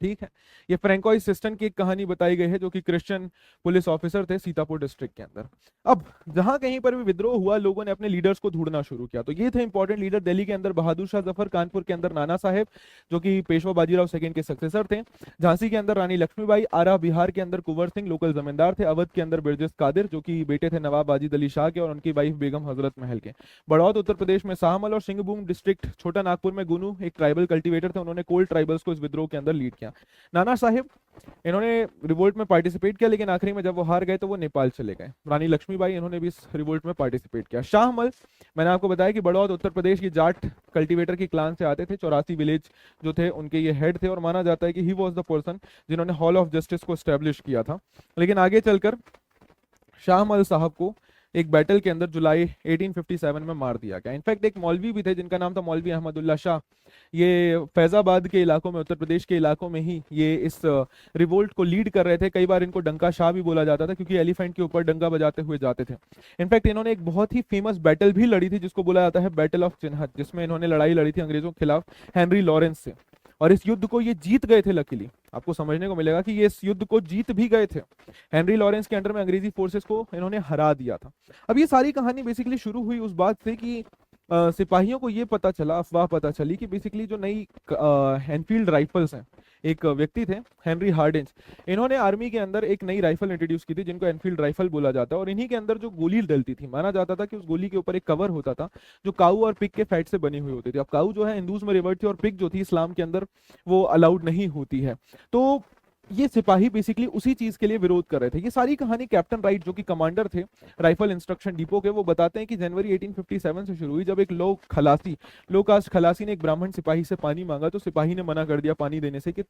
ठीक है, ये फ्रैंकोइस सिस्टन की एक कहानी बताई गई है जो कि क्रिश्चियन पुलिस ऑफिसर थे सीतापुर डिस्ट्रिक्ट के अंदर। अब जहां कहीं पर भी विद्रोह हुआ लोगों ने अपने लीडर्स को ढूंढना शुरू किया, तो ये थे इंपॉर्टेंट लीडर। दिल्ली के अंदर बहादुर शाह जफर, कानपुर के अंदर नाना साहेब जो कि पेशवा बाजीराव सेकंड के सक्सेसर थे, झांसी के अंदर रानी लक्ष्मीबाई, आरा बिहार के अंदर कुंवर सिंह लोकल जमींदार थे, अवध के अंदर बिरजिस कादिर जो कि बेटे थे नवाब वाजिद अली शाह के और उनकी वाइफ बेगम हजरत महल के, बड़ौद उत्तर प्रदेश में शाहमल, और सिंहभूम डिस्ट्रिक्ट छोटा नागपुर में गुनू एक ट्राइबल कल्टिवेटर थे, उन्होंने कोल ट्राइबल्स को इस विद्रोह के अंदर लीड किया। नाना साहेब इन्होंने रिवोल्ट में पार्टिसिपेट किया, लेकिन आखिरी में जब वो हार गए तो वो नेपाल चले गए। रानी लक्ष्मीबाई इन्होंने भी इस रिवोल्ट में पार्टिसिपेट किया। शाहमल, मैंने आपको बताया कि बड़ौद उत्तर प्रदेश की जाट कल्टीवेटर की क्लान से आते थे, 84 विलेज जो थे उनके ये हेड थे, और माना जाता है कि ही वॉज द पर्सन जिन्होंने हॉल ऑफ जस्टिस को स्टैब्लिश किया था। लेकिन आगे चलकर शाहमल साहब को एक बैटल के अंदर जुलाई 1857 में मार दिया गया। इनफैक्ट एक मौलवी भी थे जिनका नाम था मौलवी अहमदुल्ला शाह, ये फैजाबाद के इलाकों में, उत्तर प्रदेश के इलाकों में ही ये इस रिवोल्ट को लीड कर रहे थे। कई बार इनको डंका शाह भी बोला जाता था क्योंकि एलिफेंट के ऊपर डंका बजाते हुए जाते थे। इनफैक्ट इन्होंने एक बहुत ही फेमस बैटल भी लड़ी थी जिसको बोला जाता है बैटल ऑफ चिन्हट, जिसमें इन्होंने लड़ाई लड़ी थी अंग्रेजों के खिलाफ हेनरी लॉरेंस से, और इस युद्ध को ये जीत गए थे। लकीली आपको समझने को मिलेगा कि ये इस युद्ध को जीत भी गए थे। हेनरी लॉरेंस के अंडर में अंग्रेजी फोर्सेस को इन्होंने हरा दिया था। अब ये सारी कहानी बेसिकली शुरू हुई उस बात से कि सिपाहियों को ये पता चला, अफवाह पता चली कि बेसिकली जो नई एनफील्ड राइफल्स हैं, एक व्यक्ति थे हेनरी हार्डिंज, इन्होंने आर्मी के अंदर एक नई राइफल इंट्रोड्यूस की थी जिनको एनफील्ड राइफल बोला जाता है, और इन्हीं के अंदर जो गोली डलती थी, माना जाता था कि उस गोली के ऊपर एक कवर होता था जो काऊ और पिग के फैट से बनी हुई होती थी। अब काऊ जो है हिंदूज में रिवर्ट थी और पिग जो थी इस्लाम के अंदर वो अलाउड नहीं होती है। तो ये सिपाही बेसिकली उसी चीज के लिए विरोध कर रहे थे। ये सारी कहानी कैप्टन राइट जो कि कमांडर थे राइफल इंस्ट्रक्शन डिपो के, वो बताते हैं कि जनवरी 1857 से शुरू हुई, जब एक लो कास्ट खलासी ने एक ब्राह्मण सिपाही से पानी मांगा तो सिपाही ने मना कर दिया पानी देने से कि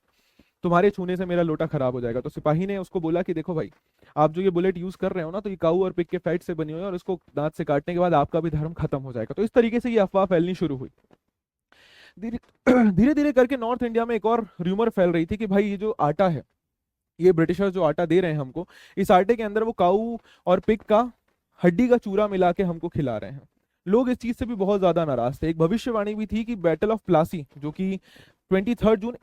तुम्हारे छूने से मेरा लोटा खराब हो जाएगा। तो सिपाही ने उसको बोला कि देखो भाई, आप जो ये बुलेट यूज कर रहे हो ना, तो ये काऊ और पिग के फैट से बनी हुई है और इसको दांत से काटने के बाद आपका भी धर्म खत्म हो जाएगा। तो इस तरीके से ये अफवाह फैलनी शुरू हुई। धीरे धीरे करके नॉर्थ इंडिया में एक और र्यूमर फैल रही थी कि भाई ये जो आटा है, ये ब्रिटिशर्स जो आटा दे रहे हैं हमको, इस आटे के अंदर वो काऊ और पिग का हड्डी का चूरा मिला के हमको खिला रहे हैं। लोग इस चीज से भी बहुत ज्यादा नाराज थे। एक भविष्यवाणी भी थी कि बैटल ऑफ प्लासी जो कि 23 जून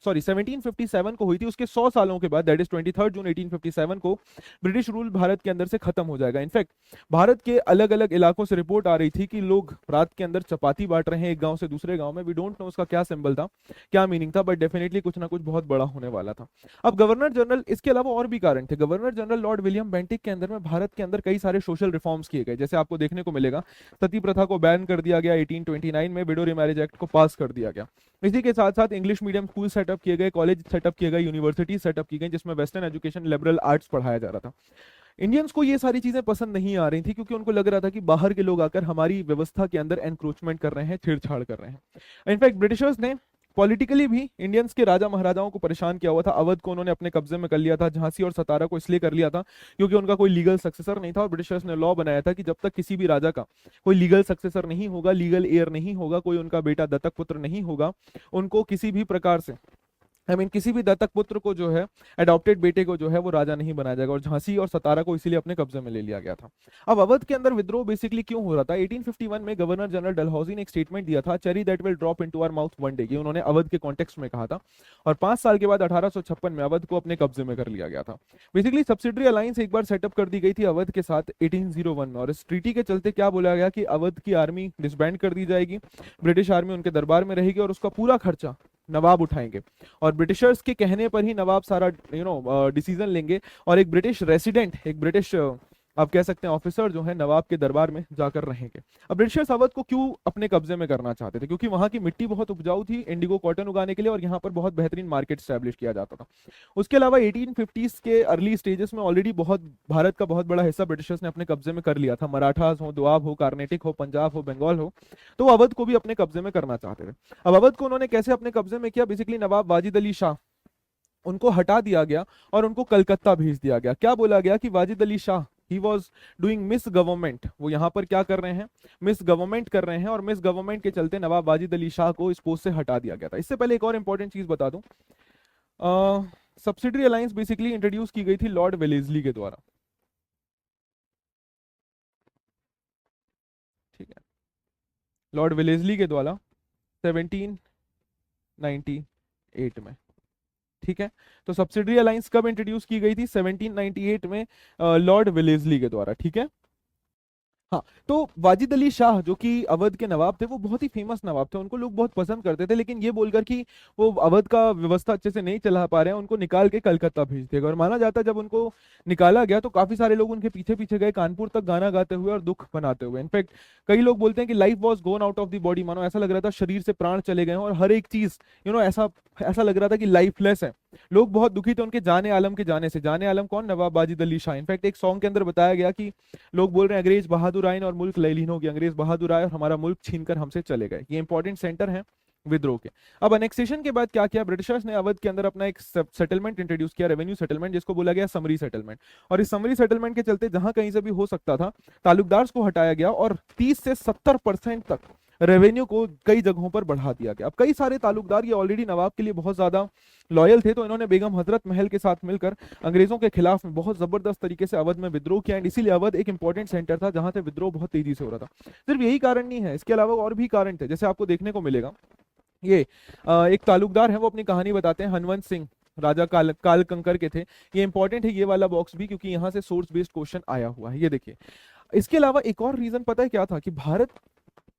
1757 को हुई थी, उसके 100 सालों के बाद, दैट इज 23 जून 1857 को ब्रिटिश रूल भारत के अंदर से खत्म हो जाएगा। इनफैक्ट भारत के अलग अलग इलाकों से रिपोर्ट आ रही थी कि लोग रात के अंदर चपाती बांट रहे हैं एक गांव से दूसरे गांव में। वी डोंट नो उसका क्या सिंबल था, क्या मीनिंग था, बट डेफिनेटली कुछ ना कुछ बहुत बड़ा होने वाला था। अब गवर्नर जनरल, इसके अलावा और भी कारण थे। Governor general Lord William Bentinck के अंदर में भारत के अंदर कई सारे सोशल रिफॉर्म्स किए गए, जैसे आपको देखने को मिलेगा सती प्रथा को बैन कर दिया गया, 1829 में विडो रिमैरिज एक्ट को पास कर दिया गया। इसी के साथ साथ इंग्लिश मीडियम स्कूल सेटअप किए गए, कॉलेज सेटअप किए गए, यूनिवर्सिटी सेटअप की गई जिसमें वेस्टर्न एजुकेशन, लिबरल आर्ट्स पढ़ाया जा रहा था। इंडियंस को ये सारी चीजें पसंद नहीं आ रही थी क्योंकि उनको लग रहा था कि बाहर के लोग आकर हमारी व्यवस्था के अंदर एनक्रोचमेंट कर रहे हैं, छेड़छाड़ कर रहे हैं। इनफैक्ट ब्रिटिशर्स ने पॉलिटिकली भी इंडियंस के राजा महाराजाओं को परेशान किया हुआ था। अवध को उन्होंने अपने कब्जे में कर लिया था, झांसी और सतारा को इसलिए कर लिया था क्योंकि उनका कोई लीगल सक्सेसर नहीं था, और ब्रिटिशर्स ने लॉ बनाया था कि जब तक किसी भी राजा का कोई लीगल सक्सेसर नहीं होगा, लीगल एयर नहीं होगा, कोई उनका बेटा दत्तक पुत्र नहीं होगा, उनको किसी भी प्रकार से किसी भी दत्तक पुत्र को जो है, अडॉप्टेड बेटे को जो है वो राजा नहीं बनाया जाएगा, और झांसी और सतारा को इसीलिए अपने कब्जे में ले लिया गया था। अब अवध के अंदर विद्रोह बेसिकली क्यों हो रहा था? 1851 में गवर्नर जनरल डलहौजी ने एक स्टेटमेंट दिया था, cherry that will drop into our mouth one day, ये उन्होंने अवध के कॉन्टेक्स्ट में कहा था। और 5 साल के बाद 1856 में अवध को अपने कब्जे में कर लिया गया था। बेसिकली सब्सिडरी अलायंस एक बार सेटअप कर दी गई थी अवध के साथ 1801 में, और इस ट्रीटी के चलते क्या बोला गया कि अवध की आर्मी डिसबैंड कर दी जाएगी, ब्रिटिश आर्मी उनके दरबार में रहेगी और उसका पूरा खर्चा नवाब उठाएंगे, और ब्रिटिशर्स के कहने पर ही नवाब सारा डिसीजन लेंगे, और एक ब्रिटिश रेसिडेंट, एक ब्रिटिश आप कह सकते हैं ऑफिसर जो है नवाब के दरबार में जाकर रहेंगे। अब ब्रिटिशर्स अवध को क्यों अपने कब्जे में करना चाहते थे? क्योंकि वहां की मिट्टी बहुत उपजाऊ थी इंडिगो कॉटन उगाने के लिए, और यहाँ पर बहुत बेहतरीन मार्केट स्टैब्लिश किया जाता था। उसके अलावा 1850s के अर्ली स्टेजेस में ऑलरेडी बहुत भारत का बहुत बड़ा हिस्सा ब्रिटिशर्स ने अपने कब्जे में कर लिया था, मराठास हो, दोआब हो, कार्नेटिक हो, पंजाब हो, बंगाल हो, तो वो अवध को भी अपने कब्जे में करना चाहते थे। अब अवध को उन्होंने कैसे अपने कब्जे में किया? बेसिकली नवाब वाजिद अली शाह, उनको हटा दिया गया और उनको कलकत्ता भेज दिया गया। क्या बोला गया कि Wajid Ali Shah he was doing miss government, वो यहाँ पर क्या कर रहे हैं? मिस गवर्नमेंट कर रहे हैं, और मिस गवर्नमेंट के चलते नवाब वाजिद अली शाह को इस पोस्ट से हटा दिया गया था। इससे पहले एक और इंपॉर्टेंट चीज बता दूं, सब्सिडरी अलायंस बेसिकली इंट्रोड्यूस की गई थी लॉर्ड वेलेस्ली के द्वारा, ठीक है, लॉर्ड वेलेस्ली के द्वारा 1798 में, ठीक है। तो सब्सिडरी अलायंस कब इंट्रोड्यूस की गई थी? 1798 में लॉर्ड वेलेस्ली के द्वारा, ठीक है। हाँ, तो वाजिद अली शाह जो कि अवध के नवाब थे, वो बहुत ही फेमस नवाब थे, उनको लोग बहुत पसंद करते थे, लेकिन ये बोलकर कि वो अवध का व्यवस्था अच्छे से नहीं चला पा रहे हैं, उनको निकाल के कलकत्ता भेज दिया गया। और माना जाता है जब उनको निकाला गया तो काफी सारे लोग उनके पीछे पीछे गए, कानपुर तक गाना गाते हुए और दुख मनाते हुए। इनफैक्ट कई लोग बोलते हैं कि life was gone out of the body, मानो ऐसा लग रहा था शरीर से प्राण चले गए हैं, और हर एक चीज ऐसा ऐसा लग रहा था कि लाइफलेस है। लोग बहुत दुखी थे उनके जाने आलम के जाने से। जाने आलम कौन? नवाब वाजिद अली शाह। इनफैक्ट एक सॉन्ग के अंदर बताया गया कि लोग बोल रहे हैं अंग्रेज बहादुर आए और मुल्क लयलीन हो गया, अंग्रेज बहादुर आए और हमारा मुल्क छीनकर हमसे चले गए। ये इंपॉर्टेंट सेंटर है विद्रोह के। अब अनेक्सेशन के बाद क्या किया? ब्रिटिशर्स ने अवध के अंदर अपना एक सेटलमेंट इंट्रोड्यूस किया, रेवेन्यू सेटलमेंट, जिसको बोला गया समरी सेटलमेंट। और इस समरी सेटलमेंट के चलते जहां कहीं से भी हो सकता था तालुकदार को हटाया गया, और 30 से 70% तक रेवेन्यू को कई जगहों पर बढ़ा दिया गया। अब कई सारे तालुकदार ये ऑलरेडी नवाब के लिए बहुत ज्यादा लॉयल थे, तो इन्होंने बेगम हजरत महल के साथ मिलकर अंग्रेजों के खिलाफ में बहुत जबरदस्त तरीके से अवध में विद्रोह किया, एंड इसीलिए अवध एक इंपॉर्टेंट सेंटर था जहां से विद्रोह बहुत तेजी से हो रहा था। सिर्फ यही कारण नहीं है, इसके अलावा और भी कारण थे, जैसे आपको देखने को मिलेगा। ये एक तालुकदार है, वो अपनी कहानी बताते हैं, हनवंत सिंह, राजा काल कंकर के थे। ये इंपॉर्टेंट है ये वाला बॉक्स भी, क्योंकि यहाँ से सोर्स बेस्ड क्वेश्चन आया हुआ है, ये देखिए। इसके अलावा एक और रीजन पता है क्या था? कि भारत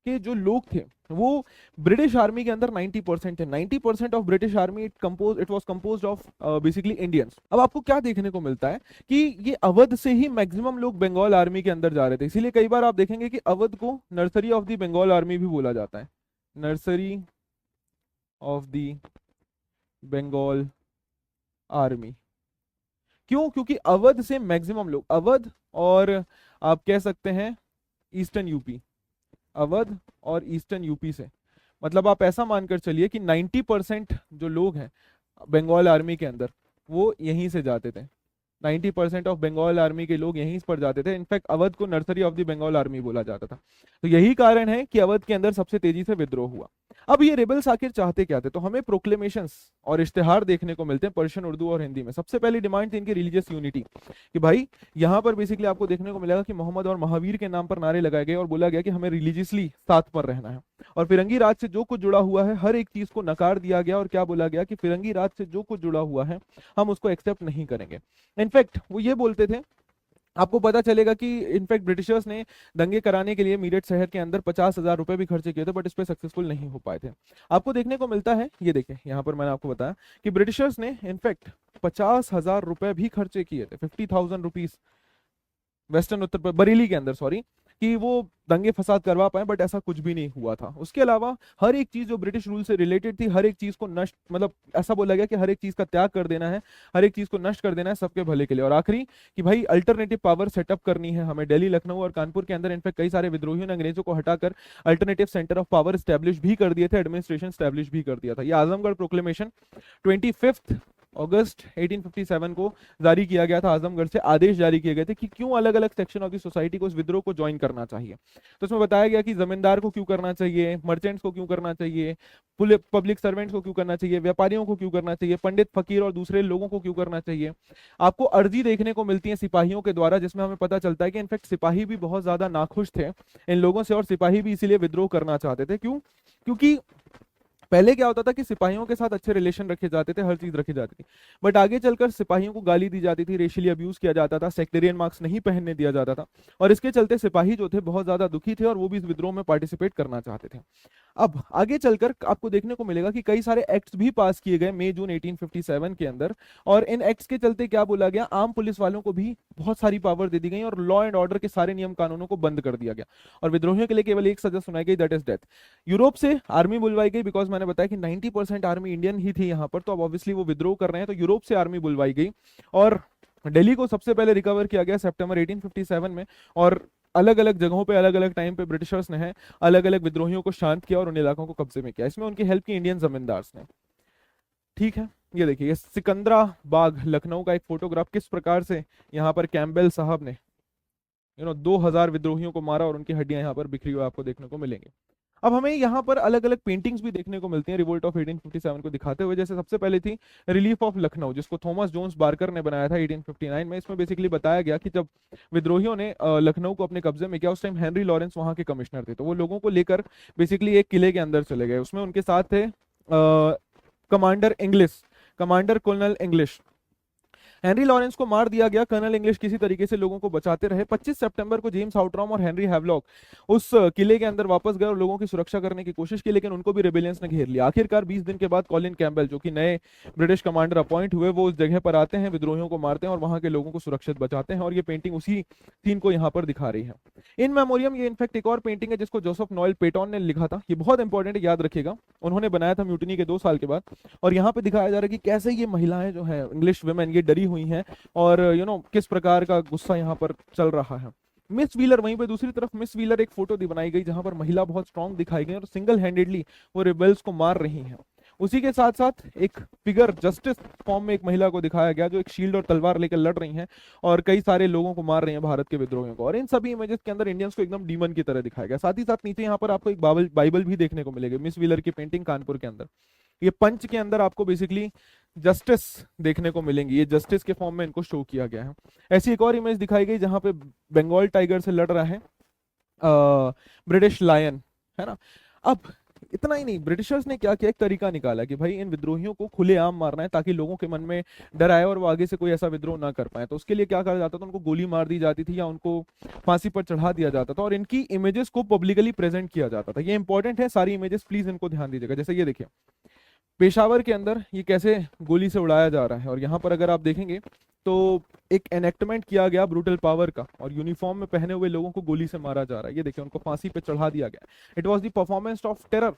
के जो लोग थे वो ब्रिटिश आर्मी के अंदर 90% थे। 90% of British army it was composed of basically Indians. अब आपको क्या देखने को मिलता है कि ये अवध से ही मैक्सिमम लोग बंगाल आर्मी के अंदर जा रहे थे, इसीलिए कई बार आप देखेंगे कि अवध को nursery of the Bengal army भी बोला जाता है, nursery of the Bengal army. क्यों? क्योंकि अवध से मैक्सिमम लोग, अवध और आप कह सकते हैं ईस्टर्न यूपी, अवध और ईस्टर्न यूपी से, मतलब आप ऐसा मानकर चलिए कि 90% जो लोग हैं बंगाल आर्मी के अंदर वो यहीं से जाते थे। 90% ऑफ बंगाल आर्मी के लोग यहीं पर जाते थे। इनफैक्ट अवध को nursery of the Bengal army बोला जाता था। तो यही कारण है कि अवध के अंदर सबसे तेजी से विद्रोह हुआ। अब ये रेबल्स आखिर चाहते क्या थे? तो हमें प्रोक्लेमेशंस और इश्तिहार देखने को मिलते हैं पर्शियन, उर्दू और हिंदी में। सबसे पहली डिमांड थी इनकी रिलीजियस यूनिटी, कि भाई यहाँ पर बेसिकली आपको देखने को मिलेगा कि मोहम्मद और महावीर के नाम पर नारे लगाए गए और बोला गया कि हमें रिलीजियसली साथ पर रहना है। और फिरंगी राज से जो कुछ जुड़ा हुआ है हर एक चीज को नकार दिया गया, और क्या बोला गया कि फिरंगी राज से जो कुछ जुड़ा हुआ है हम उसको एक्सेप्ट नहीं करेंगे। इनफैक्ट वो ये बोलते थे, आपको पता चलेगा कि इनफैक्ट ब्रिटिशर्स ने दंगे कराने के लिए मेरठ शहर के अंदर 50,000 रुपए भी खर्चे किए थे, बट इस पे सक्सेसफुल नहीं हो पाए थे। आपको देखने को मिलता है, ये देखिए यहाँ पर मैंने आपको बताया कि ब्रिटिशर्स ने इनफैक्ट 50,000 रुपए भी खर्चे किए थे, 50,000 रुपीज वेस्टर्न उत्तर बरेली के अंदर, सॉरी, कि वो दंगे फसाद करवा पाए, बट ऐसा कुछ भी नहीं हुआ था। उसके अलावा हर एक चीज जो ब्रिटिश रूल से रिलेटेड थी, हर एक चीज को नष्ट, मतलब ऐसा बोला गया कि हर एक चीज का त्याग कर देना है, हर एक चीज को नष्ट कर देना है सबके भले के लिए। और आखिरी कि भाई अल्टरनेटिव पावर सेटअप करनी है हमें दिल्ली, लखनऊ और कानपुर के अंदर। इनफैक्ट कई सारे विद्रोहियों ने अंग्रेजों को हटाकर alternative centre of power establish भी कर दिए थे, एडमिनिस्ट्रेशन स्टैब्लिश भी कर दिया था। ये आजमगढ़ प्रोक्लेमेशन 25 अगस्त 1857 को जारी किया गया था, आजमगढ़ से आदेश जारी किए गए थे कि क्यों अलग अलग सेक्शन ऑफ द सोसाइटी को इस विद्रोह को ज्वाइन करना चाहिए। तो इसमें बताया गया कि जमींदार को क्यों करना चाहिए, मर्चेंट्स को क्यों करना चाहिए, पब्लिक सर्वेंट्स को क्यों करना चाहिए, व्यापारियों को क्यों करना चाहिए, पंडित फकीर और दूसरे लोगों को क्यों करना चाहिए। आपको अर्जी देखने को मिलती है सिपाहियों के द्वारा, जिसमें हमें पता चलता है कि इनफैक्ट सिपाही भी बहुत ज्यादा नाखुश थे इन लोगों से, और सिपाही भी इसीलिए विद्रोह करना चाहते थे। क्यों? क्योंकि पहले क्या होता था कि सिपाहियों के साथ अच्छे रिलेशन रखे जाते थे, हर चीज रखी जाती थी, बट आगे चलकर सिपाहियों को गाली दी जाती थी, रेशियली अब्यूज किया जाता था, सेक्टेरियन मार्क्स नहीं पहनने दिया जाता था, और इसके चलते सिपाही जो थे बहुत ज्यादा दुखी थे और वो भी इस विद्रोह में पार्टिसिपेट करना चाहते थे। अब आगे चलकर आपको देखने को मिलेगा कि कई सारे एक्ट्स भी पास किए गए मई जून 1857 के अंदर, और इन एक्ट्स के चलते क्या बोला गया, आम पुलिस वालों को भी बहुत सारी पावर दे दी गई और लॉ एंड ऑर्डर के सारे नियम कानूनों को बंद कर दिया गया, और विद्रोहियों के लिए केवल एक सजा सुनाई गई, दैट इज डेथ। यूरोप से आर्मी बुलवाई गई, बिकॉज मैंने बताया कि 90% आर्मी इंडियन ही थी यहाँ पर, तो अब ऑब्वियसली वो विद्रोह कर रहे हैं, तो यूरोप से आर्मी बुलवाई गई, और दिल्ली को सबसे पहले रिकवर किया गया सितंबर 1857 में, और अलग अलग जगहों पे अलग अलग टाइम पे ब्रिटिशर्स ने है अलग अलग विद्रोहियों को शांत किया और उन इलाकों को कब्जे में किया। इसमें उनकी हेल्प की इंडियन जमींदार्स ने। ठीक है, ये देखिए, ये सिकंदरा बाग लखनऊ का एक फोटोग्राफ, किस प्रकार से यहाँ पर कैम्पबेल साहब ने 2000 विद्रोहियों को मारा और उनकी हड्डियां यहाँ पर बिखरी हुई आपको देखने को मिलेंगी। अब हमें यहाँ पर अलग अलग पेंटिंग्स भी देखने को मिलती हैं रिवोल्ट ऑफ 1857 को दिखाते हुए। जैसे सबसे पहले थी रिलीफ ऑफ लखनऊ, जिसको थॉमस जोन्स बार्कर ने बनाया था 1859 में। इसमें बेसिकली बताया गया कि जब विद्रोहियों ने लखनऊ को अपने कब्जे में किया, उस टाइम हेनरी लॉरेंस वहां के कमिश्नर थे, तो वो लोगों को लेकर बेसिकली एक किले के अंदर चले गए। उसमें उनके साथ थे commander English, commander colonel English. Henry Lawrence को मार दिया गया, कर्नल इंग्लिश किसी तरीके से लोगों को बचाते रहे। 25 सितंबर को जेम्स आउटरॉम और हेनरी हैवलॉक उस किले के अंदर वापस गए और लोगों की सुरक्षा करने की कोशिश की, लेकिन उनको भी रेबेलियंस ने घेर लिया। आखिरकार 20 दिन के बाद कॉलिन कैम्पबेल, जो कि नए ब्रिटिश कमांडर अपॉइंट हुए, वो उस जगह पर आते हैं, विद्रोहियों को मारते हैं और वहां के लोगों को सुरक्षित बचाते हैं, और ये पेंटिंग उसी सीन को यहाँ पर दिखा रही है। इन मेमोरियम ये इनफैक्ट एक और पेंटिंग है जिसको जोसेफ नॉयल पेटॉन ने लिखा था, ये बहुत इंपॉर्टेंट है, याद रखिएगा। उन्होंने बनाया था म्यूटिनी के 2 साल के बाद, और यहाँ पे दिखाया जा रहा है कि कैसे ये महिलाएं जो है इंग्लिश वुमेन, ये डरी हुई हैं और किस प्रकार का गुस्सा यहाँ पर चल रहा है। मिस व्हीलर, वहीं पे दूसरी तरफ मिस व्हीलर एक फोटो बनाई गई जहां पर महिला बहुत स्ट्रांग दिखाई गई और सिंगल हैंडेडली वो रिबेल्स को मार रही हैं। उसी के साथ साथ एक फिगर जस्टिस फॉर्म में एक महिला को दिखाया गया जो एक शील्ड और तलवार लेकर लड़ रही हैं और कई सारे लोगों को मार रही हैं, भारत के विद्रोहियों को। और इन सभी इमेजेस के अंदर इंडियंस को एकदम डीमन की तरह दिखाया गया। साथ ही साथ नीचे यहाँ पर आपको एक बाइबल भी देखने को मिलेगी, मिस व्हीलर की पेंटिंग कानपुर के अंदर। ये पंच के अंदर आपको बेसिकली जस्टिस देखने को मिलेंगी, ये जस्टिस के फॉर्म में इनको शो किया गया है। ऐसी एक और इमेज दिखाई गई जहां पे बंगाल टाइगर से लड़ रहा है ब्रिटिश लायन, है ना। अब इतना ही नहीं, ब्रिटिशर्स ने क्या किया, एक तरीका निकाला कि भाई इन विद्रोहियों को खुलेआम मारना है ताकि लोगों के मन में डर आए और वो आगे से कोई ऐसा विद्रोह ना कर पाए। तो उसके लिए क्या करा जाता था, उनको गोली मार दी जाती थी या उनको फांसी पर चढ़ा दिया जाता था और इनकी इमेजेस को पब्लिकली प्रेजेंट किया जाता था। ये इंपॉर्टेंट है, सारी इमेजेस प्लीज इनको ध्यान दीजिएगा। जैसे ये देखिए पेशावर के अंदर ये कैसे गोली से उड़ाया जा रहा है, और यहाँ पर अगर आप देखेंगे तो एक एनेक्टमेंट किया गया ब्रूटल पावर का और यूनिफॉर्म में पहने हुए लोगों को गोली से मारा जा रहा है। ये देखिए उनको फांसी पे चढ़ा दिया गया। It was the performance of terror.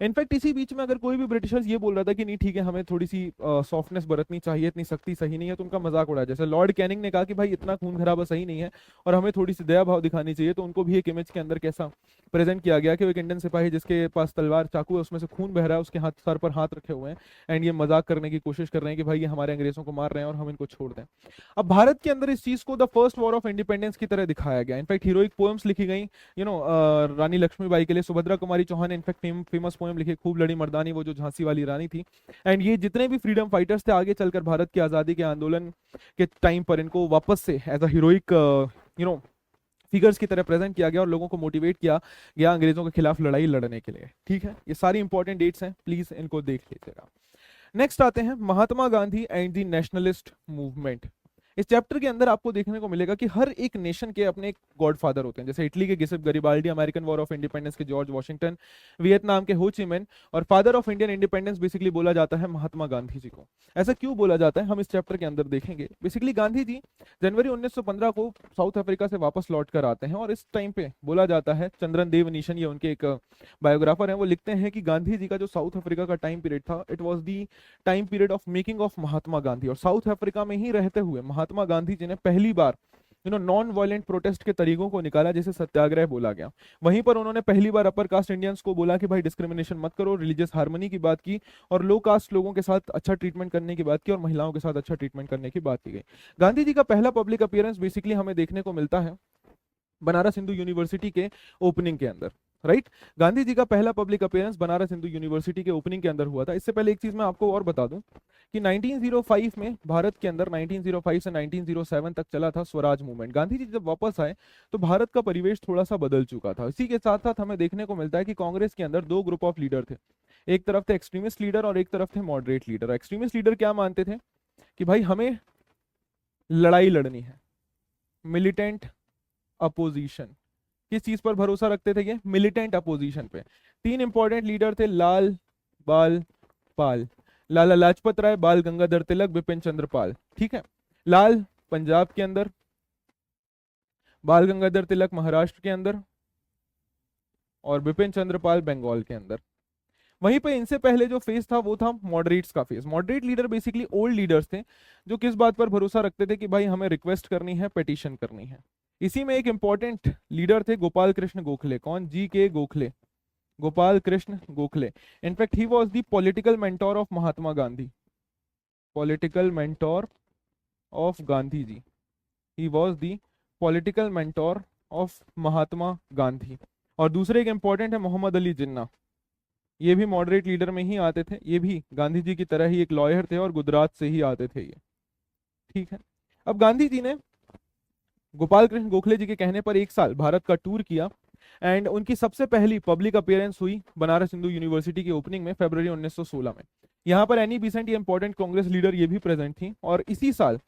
In fact इसी बीच में अगर कोई भी ब्रिटिशर्स ये बोल रहा था कि नहीं ठीक है, हमें थोड़ी सी सॉफ्टनेस बरतनी चाहिए, इतनी सख्ती सही नहीं है, तो उनका मजाक उड़ाया। जैसे लॉर्ड कैनिंग ने कहा कि भाई इतना खून खराबा सही नहीं है और हमें थोड़ी सी दया भाव दिखानी चाहिए, तो उनको भी एक इमेज के अंदर कैसा प्रेजेंट किया गया कि वो एक इंडियन सिपाही जिसके पास तलवार चाकू है, उसमें से खून बह रहा है, उसके हाथ सर पर हाथ रखे हुए हैं एंड ये मजाक करने की कोशिश कर रहे हैं कि भाई ये हमारे अंग्रेजों को मार रहे हैं और हम इनको छोड़ दें। अब भारत के अंदर इस चीज को the first war of independence की तरह दिखाया गया। इनफैक्ट हीरोइक पोएम्स लिखी गई, रानी लक्ष्मीबाई के लिए। सुभद्रा कुमारी चौहान ने इनफैक्ट फेमस पोएम लिखी, खूब लड़ी मर्दानी, वो जो झांसी वाली रानी थी। एंड ये जितने भी फ्रीडम फाइटर्स थे आगे चलकर भारत की आजादी के आंदोलन के टाइम पर इनको वापस से एज अ हीरोइक फिगर्स की तरह प्रेजेंट किया गया और लोगों को मोटिवेट किया गया अंग्रेजों के खिलाफ लड़ाई लड़ने के लिए। ठीक है, ये सारी इंपॉर्टेंट डेट्स हैं, प्लीज इनको देख लीजिएगा। नेक्स्ट आते हैं Mahatma Gandhi and the nationalist movement. इस चैप्टर के अंदर आपको देखने को मिलेगा कि हर एक नेशन के अपने एक गॉडफादर होते हैं। जैसे इटली के गिसेप Garibaldi, American war of independence के जॉर्ज वॉशिंगटन, वियतनाम के हो ची मिन, और father of Indian independence basically बोला जाता है महात्मा गांधी जी को। ऐसा क्यों बोला जाता है हम इस चैप्टर के अंदर देखेंगे। बेसिकली गांधी जी जनवरी 1915 को साउथ अफ्रीका से वापस लौट कर आते हैं और इस टाइम पे बोला जाता है, चंद्रन देव नीशन ये उनके एक बायोग्राफर हैं, वो लिखते हैं कि गांधी जी का जो साउथ अफ्रीका का टाइम पीरियड था, it was the time period of making of Mahatma Gandhi. और साउथ अफ्रीका में ही रहते हुए महात्मा गांधी जी ने पहली बार नॉन वायलेंट प्रोटेस्ट के तरीकों को निकाला, जिसे सत्याग्रह बोला गया। वहीं पर उन्होंने पहली बार अपर कास्ट इंडियंस को बोला कि भाई डिस्क्रिमिनेशन मत करो, रिलीजियस हार्मनी की बात की, और लो कास्ट लोगों के साथ अच्छा ट्रीटमेंट करने की बात की, और महिलाओं के साथ अच्छा ट्रीटमेंट करने की बात की गई। गांधी जी का पहला पब्लिक अपीयरेंस बेसिकली हमें देखने को मिलता है बनारस हिंदू यूनिवर्सिटी के ओपनिंग के अंदर, राइट। गांधी जी का पहला public appearance Banaras Hindu university के ओपनिंग के अंदर हुआ था। इससे पहले एक चीज मैं आपको और बता दूं कि 1905 में भारत के अंदर 1905 से 1907 तक चला था स्वराज मूवमेंट। गांधी जी जब वापस आए तो भारत का परिवेश थोड़ा सा बदल चुका था। इसी के साथ साथ हमें देखने को मिलता है कि कांग्रेस के अंदर दो ग्रुप ऑफ लीडर थे, एक तरफ थे एक्सट्रीमिस्ट लीडर और एक तरफ थे मॉडरेट लीडर। एक्सट्रीमिस्ट लीडर क्या मानते थे कि भाई हमें लड़ाई लड़नी है, मिलिटेंट अपोजिशन। किस चीज पर भरोसा रखते थे ये? मिलिटेंट अपोजिशन पे। तीन इंपॉर्टेंट लीडर थे, लाल, बाल, पाल। लाला लाजपत राय, बाल गंगाधर तिलक, बिपिन चंद्र पाल। ठीक है, लाल पंजाब के अंदर, बाल गंगाधर तिलक महाराष्ट्र के अंदर, और बिपिन चंद्र पाल बंगाल के अंदर। वहीं पे इनसे पहले जो फेज था वो था मॉडरेट्स का phase. Moderate leader basically old leaders थे जो किस बात पर भरोसा रखते थे कि भाई हमें रिक्वेस्ट करनी है, पिटीशन करनी है। इसी में एक इंपॉर्टेंट लीडर थे गोपाल कृष्ण गोखले। कौन? G K Gokhale, Gopal Krishna Gokhale. In fact he was the political mentor of Mahatma Gandhi, political mentor of Gandhi ji. He was the political mentor of Mahatma Gandhi. और दूसरे एक इंपॉर्टेंट है मोहम्मद अली जिन्ना। ये भी मॉडरेट लीडर में ही आते थे, ये भी गांधी जी की तरह ही एक लॉयर थे और गुजरात से ही आते थे ये। ठीक है, अब गांधी जी ने गोपाल कृष्ण गोखले जी के कहने पर एक साल भारत का टूर किया एंड उनकी सबसे पहली पब्लिक अपीयरेंस हुई बनारस हिंदू यूनिवर्सिटी की ओपनिंग में फरवरी 1916 में। यहाँ पर एनी बिसेंट, ये इंपॉर्टेंट कांग्रेस लीडर, ये भी प्रेजेंट थी। और इसी साल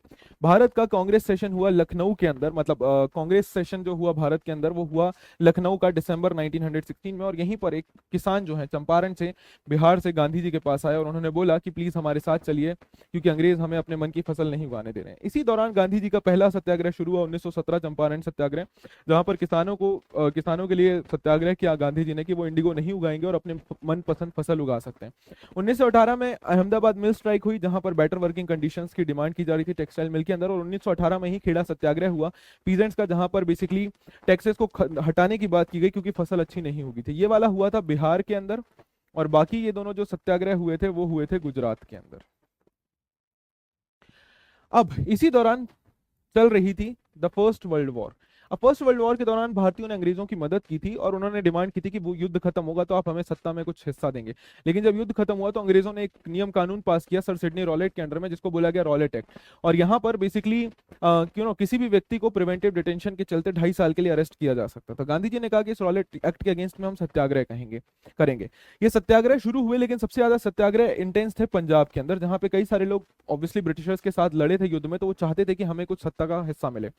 भारत का कांग्रेस सेशन हुआ लखनऊ के अंदर, मतलब कांग्रेस सेशन जो हुआ भारत के अंदर वो हुआ लखनऊ का दिसंबर 1916 में। और यहीं पर एक किसान जो है चंपारण से, बिहार से गांधी जी के पास आया और उन्होंने बोला कि प्लीज हमारे साथ चलिए क्योंकि अंग्रेज हमें अपने मन की फसल नहीं उगाने दे रहे हैं। इसी दौरान गांधी जी का पहला सत्याग्रह शुरू हुआ 1917 चंपारण सत्याग्रह, जहां पर किसानों के लिए सत्याग्रह किया गांधी जी ने कि वो इंडिगो नहीं उगाएंगे और अपने मनपसंद फसल उगा सकते हैं। 1918 में अहमदाबाद मिल स्ट्राइक हुई जहां पर बेटर वर्किंग कंडीशंस की डिमांड की जा रही थी टेक्सटाइल मिल के अंदर। और 1918 में ही खेड़ा सत्याग्रह हुआ पीजेंट्स का, जहां पर बेसिकली टैक्सेस को हटाने की बात की गई क्योंकि फसल अच्छी नहीं होगी थी। ये वाला हुआ था बिहार के अंदर, और बाकी ये दोनों जो सत्याग्रह हुए थे वो हुए थे गुजरात के अंदर। अब इसी दौरान चल रही थी द फर्स्ट वर्ल्ड वॉर। अब फर्स्ट वर्ल्ड वॉर के दौरान भारतीयों ने अंग्रेजों की मदद की थी और उन्होंने डिमांड की थी कि वो युद्ध खत्म होगा तो आप हमें सत्ता में कुछ हिस्सा देंगे। लेकिन जब युद्ध खत्म हुआ तो अंग्रेजों ने एक नियम कानून पास किया सर सिडनी रॉलेट के अंडर में, जिसको बोला गया रॉलेट एक्ट। और यहाँ पर बेसिकली किसी भी व्यक्ति को प्रिवेंटिव डिटेंशन के चलते 2.5 साल के लिए अरेस्ट किया जा सकता था। गांधी जी ने कहा कि इस रॉलेट एक्ट के अगेंस्ट में हम सत्याग्रह करेंगे। ये सत्याग्रह शुरू हुए, लेकिन सबसे ज्यादा सत्याग्रह इंटेंस थे पंजाब के अंदर, जहां पे कई सारे लोग ऑब्वियसली ब्रिटिशर्स के साथ लड़े थे युद्ध में, तो वो चाहते थे कि हमें कुछ सत्ता का हिस्सा मिले।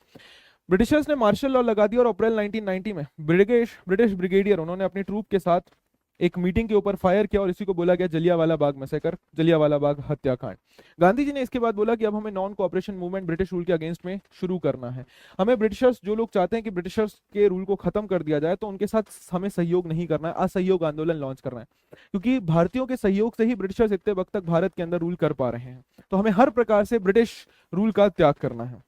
ब्रिटिशर्स ने मार्शल लॉ लगा दिया और अप्रैल 1990 में ब्रिटिश ब्रिगेडियर उन्होंने अपनी ट्रूप के साथ एक मीटिंग के ऊपर फायर किया और इसी को बोला गया जलियांवाला बाग मैसेकर, जलियांवाला बाग हत्याकांड। गांधी जी ने इसके बाद बोला कि अब हमें non cooperation movement British rule के अगेंस्ट में शुरू करना है। हमें ब्रिटिशर्स, जो लोग चाहते हैं कि ब्रिटिशर्स के रूल को खत्म कर दिया जाए, तो उनके साथ हमें सहयोग नहीं करना है, असहयोग आंदोलन लॉन्च करना है। क्योंकि भारतीयों के सहयोग से ही ब्रिटिशर्स इतने वक्त तक भारत के अंदर रूल कर पा रहे हैं, तो हमें हर प्रकार से ब्रिटिश रूल का त्याग करना है।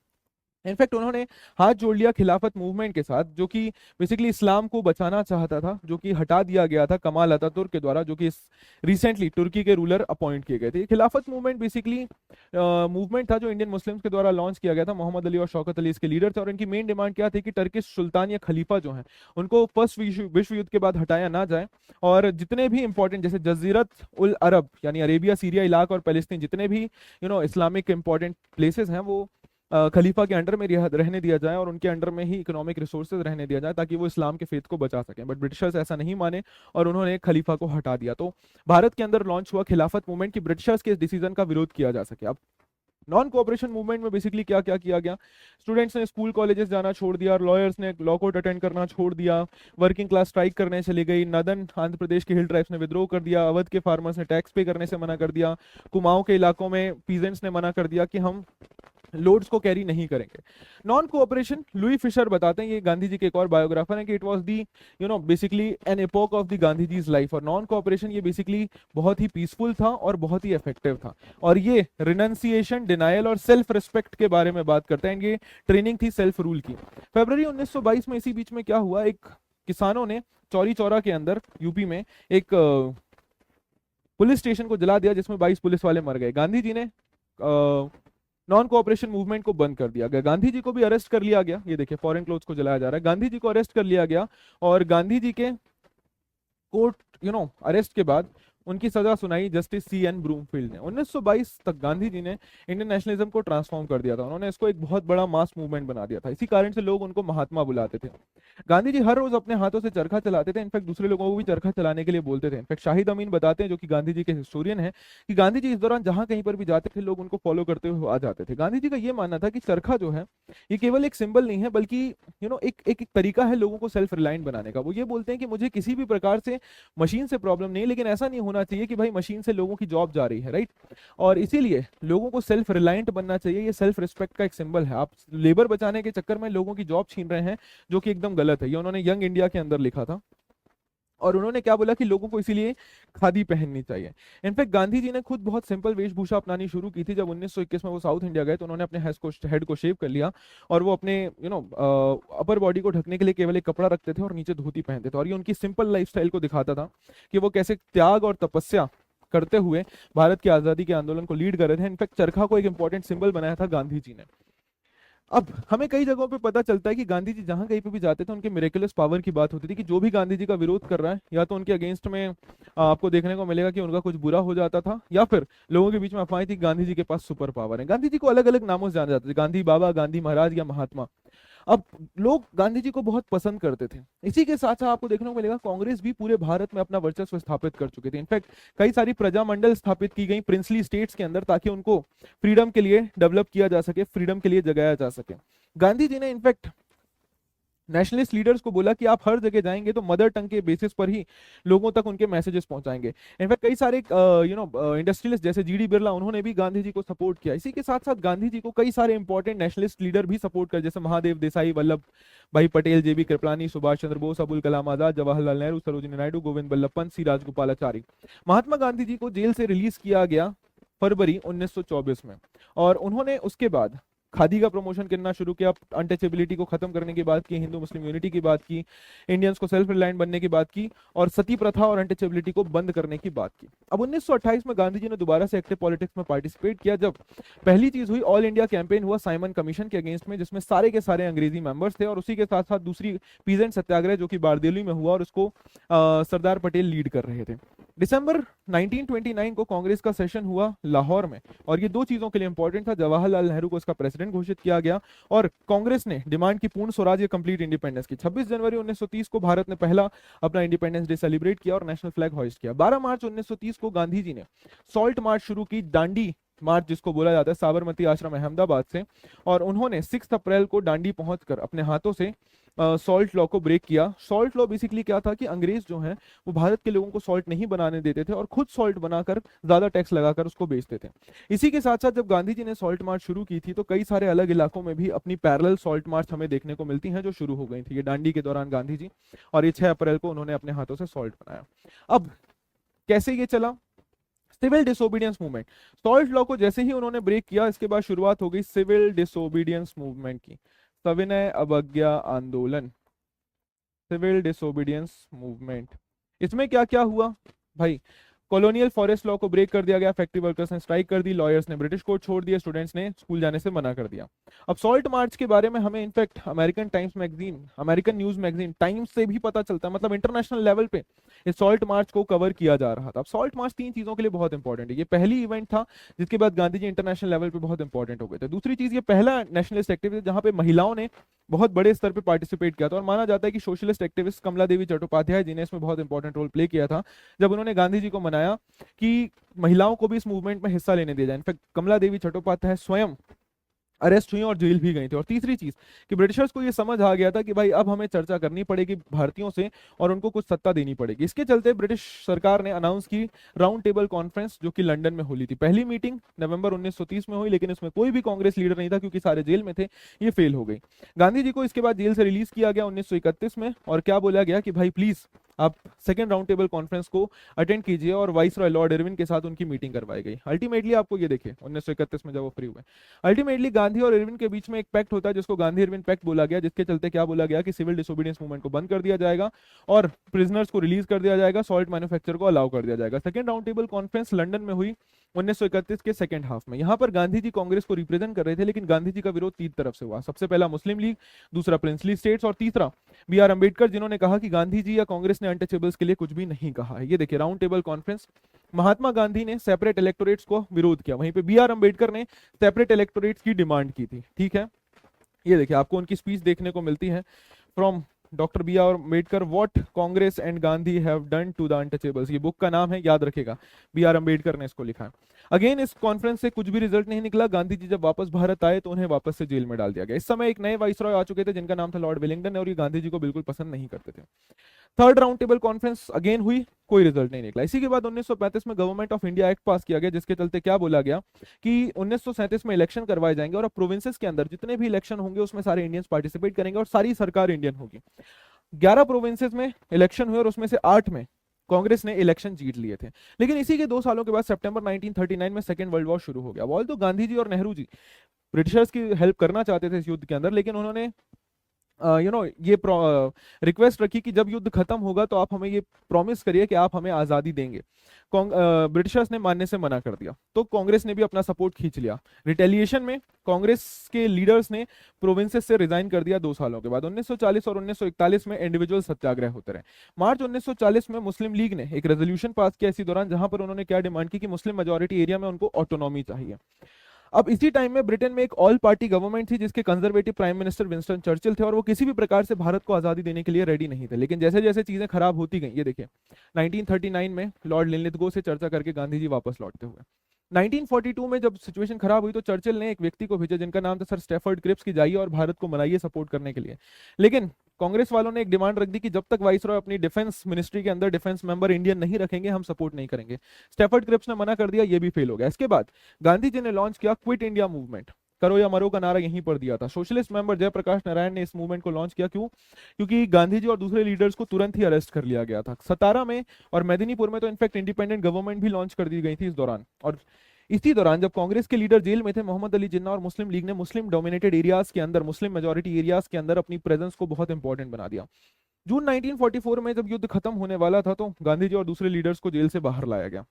इनफैक्ट उन्होंने हाथ जोड़ लिया खिलाफत मूवमेंट के साथ, जो कि बेसिकली इस्लाम को बचाना चाहता था, जो कि हटा दिया गया था कमाल अतातुर्क के द्वारा, जो कि रिसेंटली तुर्की के रूलर अपॉइंट किए गए थे। खिलाफत मूवमेंट बेसिकली मूवमेंट था जो इंडियन मुस्लिम्स के द्वारा लॉन्च किया गया था। मोहम्मद अली और शौकत अली इसके लीडर थे और इनकी मेन डिमांड क्या थी कि टर्किश सुल्तान या खलीफा जो है उनको फर्स्ट विश्व युद्ध के बाद हटाया ना जाए, और जितने भी इंपॉर्टेंट जैसे जजीरत उल अरब यानी अरेबिया, सीरिया, इलाक और पैलेस्तीन, जितने भी इस्लामिक इंपॉर्टेंट प्लेसेस हैं वो खलीफा के अंडर में रहने दिया जाए और उनके अंडर में ही इकोनॉमिक रिसोर्सेज रहने दिया जाए ताकि वो इस्लाम के फेथ को बचा सकें। बट ब्रिटिशर्स ऐसा नहीं माने और उन्होंने खलीफा को हटा दिया। तो भारत के अंदर लॉन्च हुआ खिलाफत मूवमेंट की ब्रिटिशर्स के इस डिसीजन का विरोध किया जा सके। अब नॉन कोऑपरेशन मूवमेंट में बेसिकली क्या क्या किया गया? स्टूडेंट्स ने स्कूल कॉलेजेस जाना छोड़ दिया, लॉयर्स ने लॉ कोर्ट अटेंड करना छोड़ दिया, वर्किंग क्लास स्ट्राइक करने चली गई, नदन आंध्र प्रदेश के हिल ट्राइब्स ने विद्रोह कर दिया, अवध के फार्मर्स ने टैक्स पे करने से मना कर दिया, कुमाऊं के इलाकों में पीजेंट्स ने मना कर दिया कि हम लोड्स को कैरी नहीं करेंगे। नॉन कोऑपरेशन, लुई फिशर बताते हैं, ये गांधी जी के एक और बायोग्राफर हैं, कि it was the basically an epoch of the Gandhi ji's life. और नॉन कोऑपरेशन ये बेसिकली बहुत ही पीसफुल था और बहुत ही इफेक्टिव था, और ये रिनंसिएशन, डिनायल और सेल्फ रिस्पेक्ट के बारे में बात करते हैं। ये ट्रेनिंग थी सेल्फ रूल की। फरवरी 1922 में इसी बीच में क्या हुआ, एक किसानों ने चौरी चौरा के अंदर यूपी में एक पुलिस स्टेशन को जला दिया, जिसमें 22 पुलिस वाले मर गए। गांधी जी ने नॉन कोऑपरेशन मूवमेंट को बंद कर दिया गया। गांधी जी को भी अरेस्ट कर लिया गया, ये देखिए फॉरेन क्लोथ्स को जलाया जा रहा है। गांधी जी को अरेस्ट कर लिया गया, और गांधी जी के कोर्ट अरेस्ट के बाद उनकी सजा सुनाई जस्टिस C.N. ब्रूमफील्ड ने। 1922 तक गांधी जी ने इंडियन नेशनलिज्म को ट्रांसफॉर्म कर दिया था। उन्होंने इसको एक बहुत बड़ा मास मूवमेंट बना दिया था। इसी कारण से लोग उनको महात्मा बुलाते थे। गांधी जी हर रोज अपने हाथों से चरखा चलाते थे, इनफैक्ट दूसरे लोगों को भी चरखा चलाने के लिए बोलते थे। इनफैक्ट शाहिद अमीन बताते हैं, जो कि गांधी जी के हिस्टोरियन हैं, कि गांधी जी इस दौरान जहां कहीं पर भी जाते थे लोग उनको फॉलो करते हुए आ जाते थे। गांधी जी का ये मानना था कि चरखा जो है ये केवल एक सिंबल नहीं है, बल्कि एक तरीका है लोगों को सेल्फ रिलायंट बनाने का। वो ये बोलते हैं कि मुझे किसी भी प्रकार से मशीन से प्रॉब्लम नहीं, लेकिन ऐसा नहीं होना चाहिए कि भाई मशीन से लोगों की जॉब जा रही है, राइट। और इसीलिए लोगों को सेल्फ रिलायंट बनना चाहिए। ये सेल्फ रिस्पेक्ट का एक सिंबल है। आप लेबर बचाने के चक्कर में लोगों की जॉब छीन रहे हैं, जो कि एकदम गलत है। ये उन्होंने यंग इंडिया के अंदर लिखा था। और उन्होंने क्या बोला कि लोगों को इसीलिए खादी पहननी चाहिए। इनफैक्ट गांधी जी ने खुद बहुत सिंपल वेशभूषा अपनानी शुरू की थी। जब 1921 में वो साउथ इंडिया गए तो उन्होंने अपने हेड को शेव कर लिया, और वो अपने अपर बॉडी को ढकने के लिए केवल एक कपड़ा रखते थे और नीचे धोती पहनते थे। और ये उनकी सिंपल लाइफस्टाइल को दिखाता था कि वो कैसे त्याग और तपस्या करते हुए भारत की आजादी के आंदोलन को लीड कर रहे थे। इनफैक्ट चरखा को एक इंपॉर्टेंट सिंबल बनाया था गांधी जी ने। अब हमें कई जगहों पे पता चलता है कि गांधी जी जहां कहीं पे भी जाते थे उनके मिरेकुलस पावर की बात होती थी, कि जो भी गांधी जी का विरोध कर रहा है या तो उनके अगेंस्ट में आपको देखने को मिलेगा कि उनका कुछ बुरा हो जाता था, या फिर लोगों के बीच में अफवाहें थी कि गांधी जी के पास सुपर पावर है। गांधी जी को अलग अलग नामों से जाना जाता था, गांधी बाबा, गांधी महाराज या महात्मा। अब लोग गांधी जी को बहुत पसंद करते थे। इसी के साथ साथ आपको देखने को मिलेगा कांग्रेस भी पूरे भारत में अपना वर्चस्व स्थापित कर चुकी थी। इनफैक्ट कई सारी प्रजामंडल स्थापित की गई प्रिंसली स्टेट्स के अंदर, ताकि उनको फ्रीडम के लिए डेवलप किया जा सके, फ्रीडम के लिए जगाया जा सके। गांधी जी ने इनफैक्ट नेशनलिस्ट लीडर्स को बोला कि आप हर जगह जाएंगे तो मदर टंग के बेसिस पर ही लोगों तक उनके मैसेजेस पहुंचाएंगे। इनफैक्ट कई सारे इंडस्ट्रियलिस्ट जैसे G.D. बिरला, उन्होंने भी गांधी जी को सपोर्ट किया। इसी के साथ साथ गांधी जी को कई सारे इंपॉर्टेंट नेशनलिस्ट लीडर भी सपोर्ट कर, जैसे महादेव देसाई, वल्लभ भाई पटेल, J.B. कृपलानी, सुभाष चंद्र बोस, अबुल कलाम आजाद, जवाहरलाल नेहरू, सरोजिनी नायडू, गोविंद बल्लभ पंत, सी राजगोपालाचारी। महात्मा गांधी जी को जेल से रिलीज किया गया फरवरी 1924 में, और उन्होंने उसके बाद खादी का प्रमोशन करना शुरू किया, अनटचेबिलिटी को खत्म करने की बात की, हिंदू मुस्लिम यूनिटी की बात की, इंडियंस को सेल्फ रिलायंट बनने की बात की, और सती प्रथा और अनटचेबिलिटी को बंद करने की बात की। अब 1928 में गांधी जी ने दोबारा से एक्टिव पॉलिटिक्स में पार्टिसिपेट किया, जब पहली चीज हुई ऑल इंडिया कैंपेन हुआ साइमन कमीशन के अगेंस्ट में, जिसमें सारे के सारे अंग्रेजी मेंबर्स थे। और उसी के साथ साथ दूसरी पीजेंट सत्याग्रह जो कि बारदेली में हुआ, और उसको सरदार पटेल लीड कर रहे थे। दिसंबर 1929 को कांग्रेस का सेशन हुआ लाहौर में, और ये दो चीजों के लिए इंपॉर्टेंट था। जवाहरलाल नेहरू को इसका प्रेसिडेंट घोषित किया गया, और कांग्रेस ने डिमांड की पूर्ण स्वराज या कंप्लीट इंडिपेंडेंस की। 26 जनवरी 1930 को भारत ने पहला अपना इंडिपेंडेंस डे सेलिब्रेट किया और नेशनल फ्लैग होइस्ट किया। 12 मार्च 1930 को गांधी जी ने सॉल्ट मार्च शुरू की, दांडी मार्च जिसको बोला जाता है, साबरमती आश्रम अहमदाबाद से। और उन्होंने 6 अप्रैल को दांडी पहुंचकर अपने हाथों से सॉल्ट लॉ को ब्रेक किया। सॉल्ट लॉ बेसिकली क्या था कि अंग्रेज जो हैं वो भारत के लोगों को सॉल्ट नहीं बनाने देते थे, और खुद सॉल्ट बनाकर ज्यादा टैक्स लगाकर उसको बेचते थे। इसी के साथ साथ जब गांधी जी ने सॉल्ट मार्च शुरू की थी, तो कई सारे अलग इलाकों में भी अपनी पैरेलल सॉल्ट मार्च हमें देखने को मिलती हैं, जो शुरू हो गई थी। ये दांडी के दौरान गांधी जी, और ये 6 अप्रैल को उन्होंने अपने हाथों से सॉल्ट बनाया। अब कैसे ये चला? Civil disobedience movement. Salt law को जैसे ही उन्होंने ब्रेक किया, इसके बाद शुरुआत हो गई सिविल डिसोबीडियंस मूवमेंट की। सविनय अवज्ञा आंदोलन, सिविल डिसोबीडियंस मूवमेंट। इसमें क्या क्या हुआ भाई? कॉलोनियल फॉरेस्ट लॉ को ब्रेक कर दिया गया, फैक्ट्री वर्कर्स ने स्ट्राइक कर दी, लॉयर्स ने ब्रिटिश कोर्ट छोड़ दिया, स्टूडेंट्स ने स्कूल जाने से मना कर दिया। अब सॉल्ट मार्च के बारे में हमें in fact American times magazine, American news magazine times से भी पता चलता है, मतलब इंटरनेशनल लेवल पे इस सॉल्ट मार्च को कवर किया जा रहा था। अब सॉल्ट मार्च 3 चीजों के लिए बहुत इंपॉर्टेंट है। ये पहली इवेंट था जिसके बाद गांधी जी इंटरनेशनल लेवल पे बहुत इंपॉर्टेंट हो गए थे। दूसरी चीज, ये पहला नेशनलिस्ट एक्टिविस्ट जहां पे महिलाओं ने बहुत बड़े स्तर पे पार्टिसिपेट किया था, और माना जाता है कि सोशलिस्ट एक्टिविस्ट कमला देवी चट्टोपाध्याय जी ने इसमें बहुत इंपॉर्टेंट रोल प्ले किया था, जब उन्होंने गांधी जी को मनाया कि महिलाओं को भी इस मूवमेंट में हिस्सा लेने दिया जाए। इनफैक्ट कमला देवी चट्टोपाध्याय स्वयं अरेस्ट हुई और जेल भी गई थी। और तीसरी चीज कि ब्रिटिशर्स को ये समझ आ गया था कि भाई अब हमें चर्चा करनी पड़ेगी भारतीयों से और उनको कुछ सत्ता देनी पड़ेगी। इसके चलते ब्रिटिश सरकार ने अनाउंस की राउंड टेबल कॉन्फ्रेंस, जो कि लंदन में हुई थी। पहली मीटिंग नवंबर 1930 में हुई, लेकिन इसमें कोई भी कांग्रेस लीडर नहीं था क्योंकि सारे जेल में थे, ये फेल हो गई। गांधी जी को इसके बाद जेल से रिलीज किया गया 1931 में, और क्या बोला गया कि भाई प्लीज आप सेकेंड राउंड टेबल कॉन्फ्रेंस को अटेंड कीजिए, और वाइस रॉय लॉर्ड इरविन के साथ उनकी मीटिंग करवाई गई। अल्टीमेटली आपको ये देखिए 1931 में जब वो फ्री हुए, अल्टीमेटली गांधी और इरविन के बीच में एक पैक्ट होता है जिसको गांधी इरविन पैक्ट बोला गया, जिसके चलते क्या बोला गया कि सिविल डिसोबीडियंस मूवमेंट को बंद कर दिया जाएगा और प्रिजनर्स को रिलीज कर दिया जाएगा, सॉल्ट मैन्युफैक्चर को अलाउ कर दिया जाएगा। Second round table conference London में हुई 1931 के सेकेंड हाफ में। यहाँ पर गांधी जी कांग्रेस को रिप्रेजेंट कर रहे थे, लेकिन गांधी जी का विरोध तीन तरफ से हुआ। सबसे पहला मुस्लिम लीग, दूसरा प्रिंसली स्टेट्स, और तीसरा बी आर अम्बेडकर, जिन्होंने कहा कि गांधी जी या कांग्रेस ने अनटचेबल्स के लिए कुछ भी नहीं कहा है। ये देखिए round table conference. Mahatma Gandhi ने सेपरेट इलेक्टोरेट्स को विरोध किया, वहीं पे बी आर अम्बेडकर ने सेपरेट इलेक्टोरेट्स की डिमांड की थी। ठीक है, ये देखिए आपको उनकी स्पीच देखने को मिलती है from doctor B R Ambedkar, what Congress and Gandhi have done to the untouchables. ये बुक का नाम है, याद रखेगा, बी आर अम्बेडकर ने इसको लिखा है। अगेन इस कॉन्फ्रेंस से कुछ भी रिजल्ट नहीं निकला। गांधी जी जब वापस भारत आए तो उन्हें वापस से जेल में डाल दिया गया। इस समय एक नए वाइसरॉय आ चुके थे जिनका नाम था लॉर्ड वेलिंगटन, और ये गांधी जी को बिल्कुल पसंद नहीं करते थे। Third round table conference again हुई, कोई रिजल्ट नहीं निकला। इसी के बाद 1935 में गवर्नमेंट ऑफ इंडिया एक्ट पास किया गया, जिसके चलते क्या बोला गया कि 1937 में इलेक्शन करवाए जाएंगे और अब प्रोविंसेस के अंदर जितने भी इलेक्शन होंगे उसमें सारे इंडियंस पार्टिसिपेट करेंगे और सारी सरकार इंडियन होगी। 11 प्रोविंसेस में इलेक्शन हुए और उसमें से 8 में कांग्रेस ने इलेक्शन जीत लिए थे। लेकिन इसी के 2 सालों के बाद सितंबर 1939 में सेकेंड वर्ल्ड वॉर शुरू हो गया। वॉल तो गांधी जी और नेहरू जी ब्रिटिशर्स की हेल्प करना चाहते थे इस युद्ध के अंदर, लेकिन उन्होंने ये रिक्वेस्ट रखी कि जब युद्ध खत्म होगा तो आप हमें ये प्रॉमिस करिए कि आप हमें आज़ादी देंगे। ब्रिटिशर्स ने मानने से मना कर दिया, तो कांग्रेस ने भी अपना सपोर्ट खींच लिया। रिटेलिएशन में कांग्रेस के लीडर्स ने प्रोविंसेस से रिजाइन कर दिया 2 सालों के बाद। 1940 और 1941 में इंडिविजुअल सत्याग्रह होते रहे। मार्च 1940 में मुस्लिम लीग ने एक रेजोल्यूशन पास किया इसी दौरान, जहां पर उन्होंने क्या डिमांड की कि मुस्लिम मेजोरिटी एरिया में उनको ऑटोनॉमी चाहिए। अब इसी टाइम में ब्रिटेन में एक ऑल पार्टी गवर्नमेंट थी जिसके conservative prime minister Winston Churchill थे, और वो किसी भी प्रकार से भारत को आजादी देने के लिए रेडी नहीं थे। लेकिन जैसे जैसे चीजें खराब होती गई, ये देखिए 1939 में लॉर्ड लिनलिथगो से चर्चा करके गांधी जी वापस लौटते हुए। 1942 में जब सिचुएशन खराब हुई तो चर्चिल ने एक व्यक्ति को भेजा जिनका नाम था सर स्टैफर्ड क्रिप्स, की जाइए और भारत को मनाइए सपोर्ट करने के लिए। लेकिन कांग्रेस वालों ने एक डिमांड रख दी कि जब तक वाइसरॉय अपनी डिफेंस मिनिस्ट्री के अंदर डिफेंस मेंबर इंडियन नहीं रखेंगे हम सपोर्ट नहीं करेंगे। स्टैफर्ड क्रिप्स ने मना कर दिया, ये भी फेल हो गया। इसके बाद गांधी जी ने लॉन्च किया क्विट इंडिया मूवमेंट, करो या मरो का नारा यहीं पर दिया था। सोशलिस्ट मेंबर जयप्रकाश नारायण ने इस मूवमेंट को लॉन्च किया। क्यों? क्योंकि गांधी जी और दूसरे लीडर्स को तुरंत ही अरेस्ट कर लिया गया था। सतारा में और मेदिनीपुर में तो इनफैक्ट इंडिपेंडेंट गवर्नमेंट भी लॉन्च कर दी गई थी इस दौरान। और इसी दौरान जब कांग्रेस के लीडर जेल में थे, मोहम्मद अली जिन्ना और मुस्लिम लीग ने मुस्लिम डोमिनेटेड एरियाज के अंदर, मुस्लिम मेजोरिटी एरियाज के अंदर अपनी प्रेजेंस को बहुत इंपॉर्टेंट बना दिया। जून 1944 में जब युद्ध खत्म होने वाला था तो गांधी जी और दूसरे लीडर्स को जेल से बाहर लाया गया।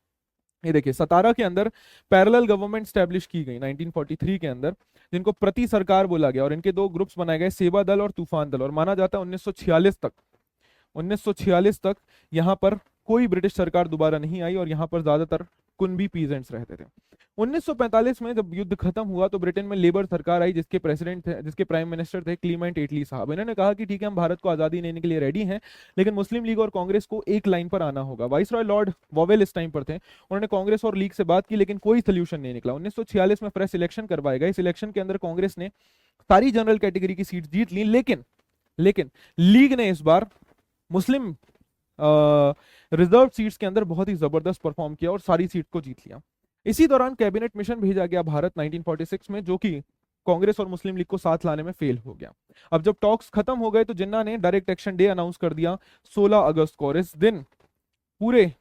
ये देखिए सतारा के अंदर पैरेलल गवर्नमेंट स्टैब्लिश की गई 1943 के अंदर, जिनको प्रति सरकार बोला गया, और इनके 2 ग्रुप्स बनाए गए, सेवा दल और तूफान दल। और माना जाता है 1946 तक यहाँ पर कोई ब्रिटिश सरकार दोबारा नहीं आई और यहाँ पर ज्यादातर कुनबी पीजेंट्स रहते थे। 1945 में जब युद्ध खत्म हुआ तो ब्रिटेन में लेबर सरकार आई जिसके प्रेसिडेंट थे, जिसके प्राइम मिनिस्टर थे क्लीमेंट एटली साहब। इन्होंने कहा कि ठीक है हम भारत को आजादी देने के लिए रेडी हैं, लेकिन मुस्लिम लीग और कांग्रेस को एक लाइन पर आना होगा। वाइसरॉय लॉर्ड वॉवेल इस टाइम पर थे, उन्होंने कांग्रेस और लीग से बात की लेकिन कोई सोल्यूशन नहीं निकला। 1946 में फ्रेश इलेक्शन करवाए गए। इस इलेक्शन के अंदर कांग्रेस ने सारी जनरल कैटेगरी की सीट जीत ली, लेकिन लीग ने इस बार मुस्लिम रिजर्व सीट्स के अंदर बहुत ही जबरदस्त परफॉर्म किया और सारी सीट को जीत लिया। इसी दौरान कैबिनेट मिशन भेजा गया भारत 1946 में, जो कि कांग्रेस और मुस्लिम लीग को साथ लाने में फेल हो गया। अब जब टॉक्स खत्म हो गए तो जिन्ना ने डायरेक्ट एक्शन डे अनाउंस कर दिया 16 अगस्त को, और इस दिन पूरे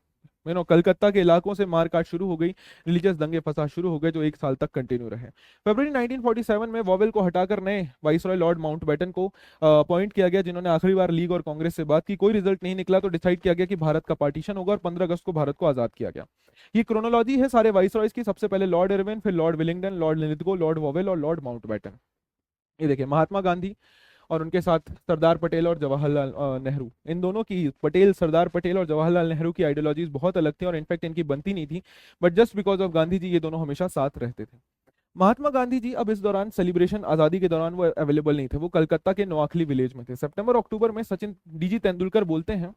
कलकत्ता के इलाकों से मारकाट शुरू हो गई, रिलीजियस दंगे फसाद शुरू हो गए जो 1 साल तक कंटिन्यू रहे। फरवरी 1947 में वॉवेल को हटाकर नए वाइसरॉय लॉर्ड माउंटबेटन को अपॉइंट किया गया, जिन्होंने आखिरी बार लीग और कांग्रेस से बात की। कोई रिजल्ट नहीं निकला तो डिसाइड किया गया कि भारत का पार्टीशन होगा और 15 अगस्त को भारत को आजाद किया गया। ये क्रोनोलॉजी है सारे वाइसरॉयज की। सबसे पहले लॉर्ड इरविन, फिर Lord Willingdon, Lord Linlithgow, Lord vowel और लॉर्ड माउंटबेटन। ये देखिए महात्मा गांधी और उनके साथ सरदार पटेल और जवाहरलाल नेहरू, इन दोनों की सरदार पटेल और जवाहरलाल नेहरू की आइडियोलॉजीज बहुत अलग थी और इनफैक्ट इनकी बनती नहीं थी, but just because of Gandhi ji ये दोनों हमेशा साथ रहते थे। महात्मा गांधी जी अब इस दौरान सेलिब्रेशन आजादी के दौरान वो अवेलेबल नहीं थे, वो कलकत्ता के नोआखली विलेज में थे। सितंबर अक्टूबर में सचिन डीजी तेंदुलकर बोलते हैं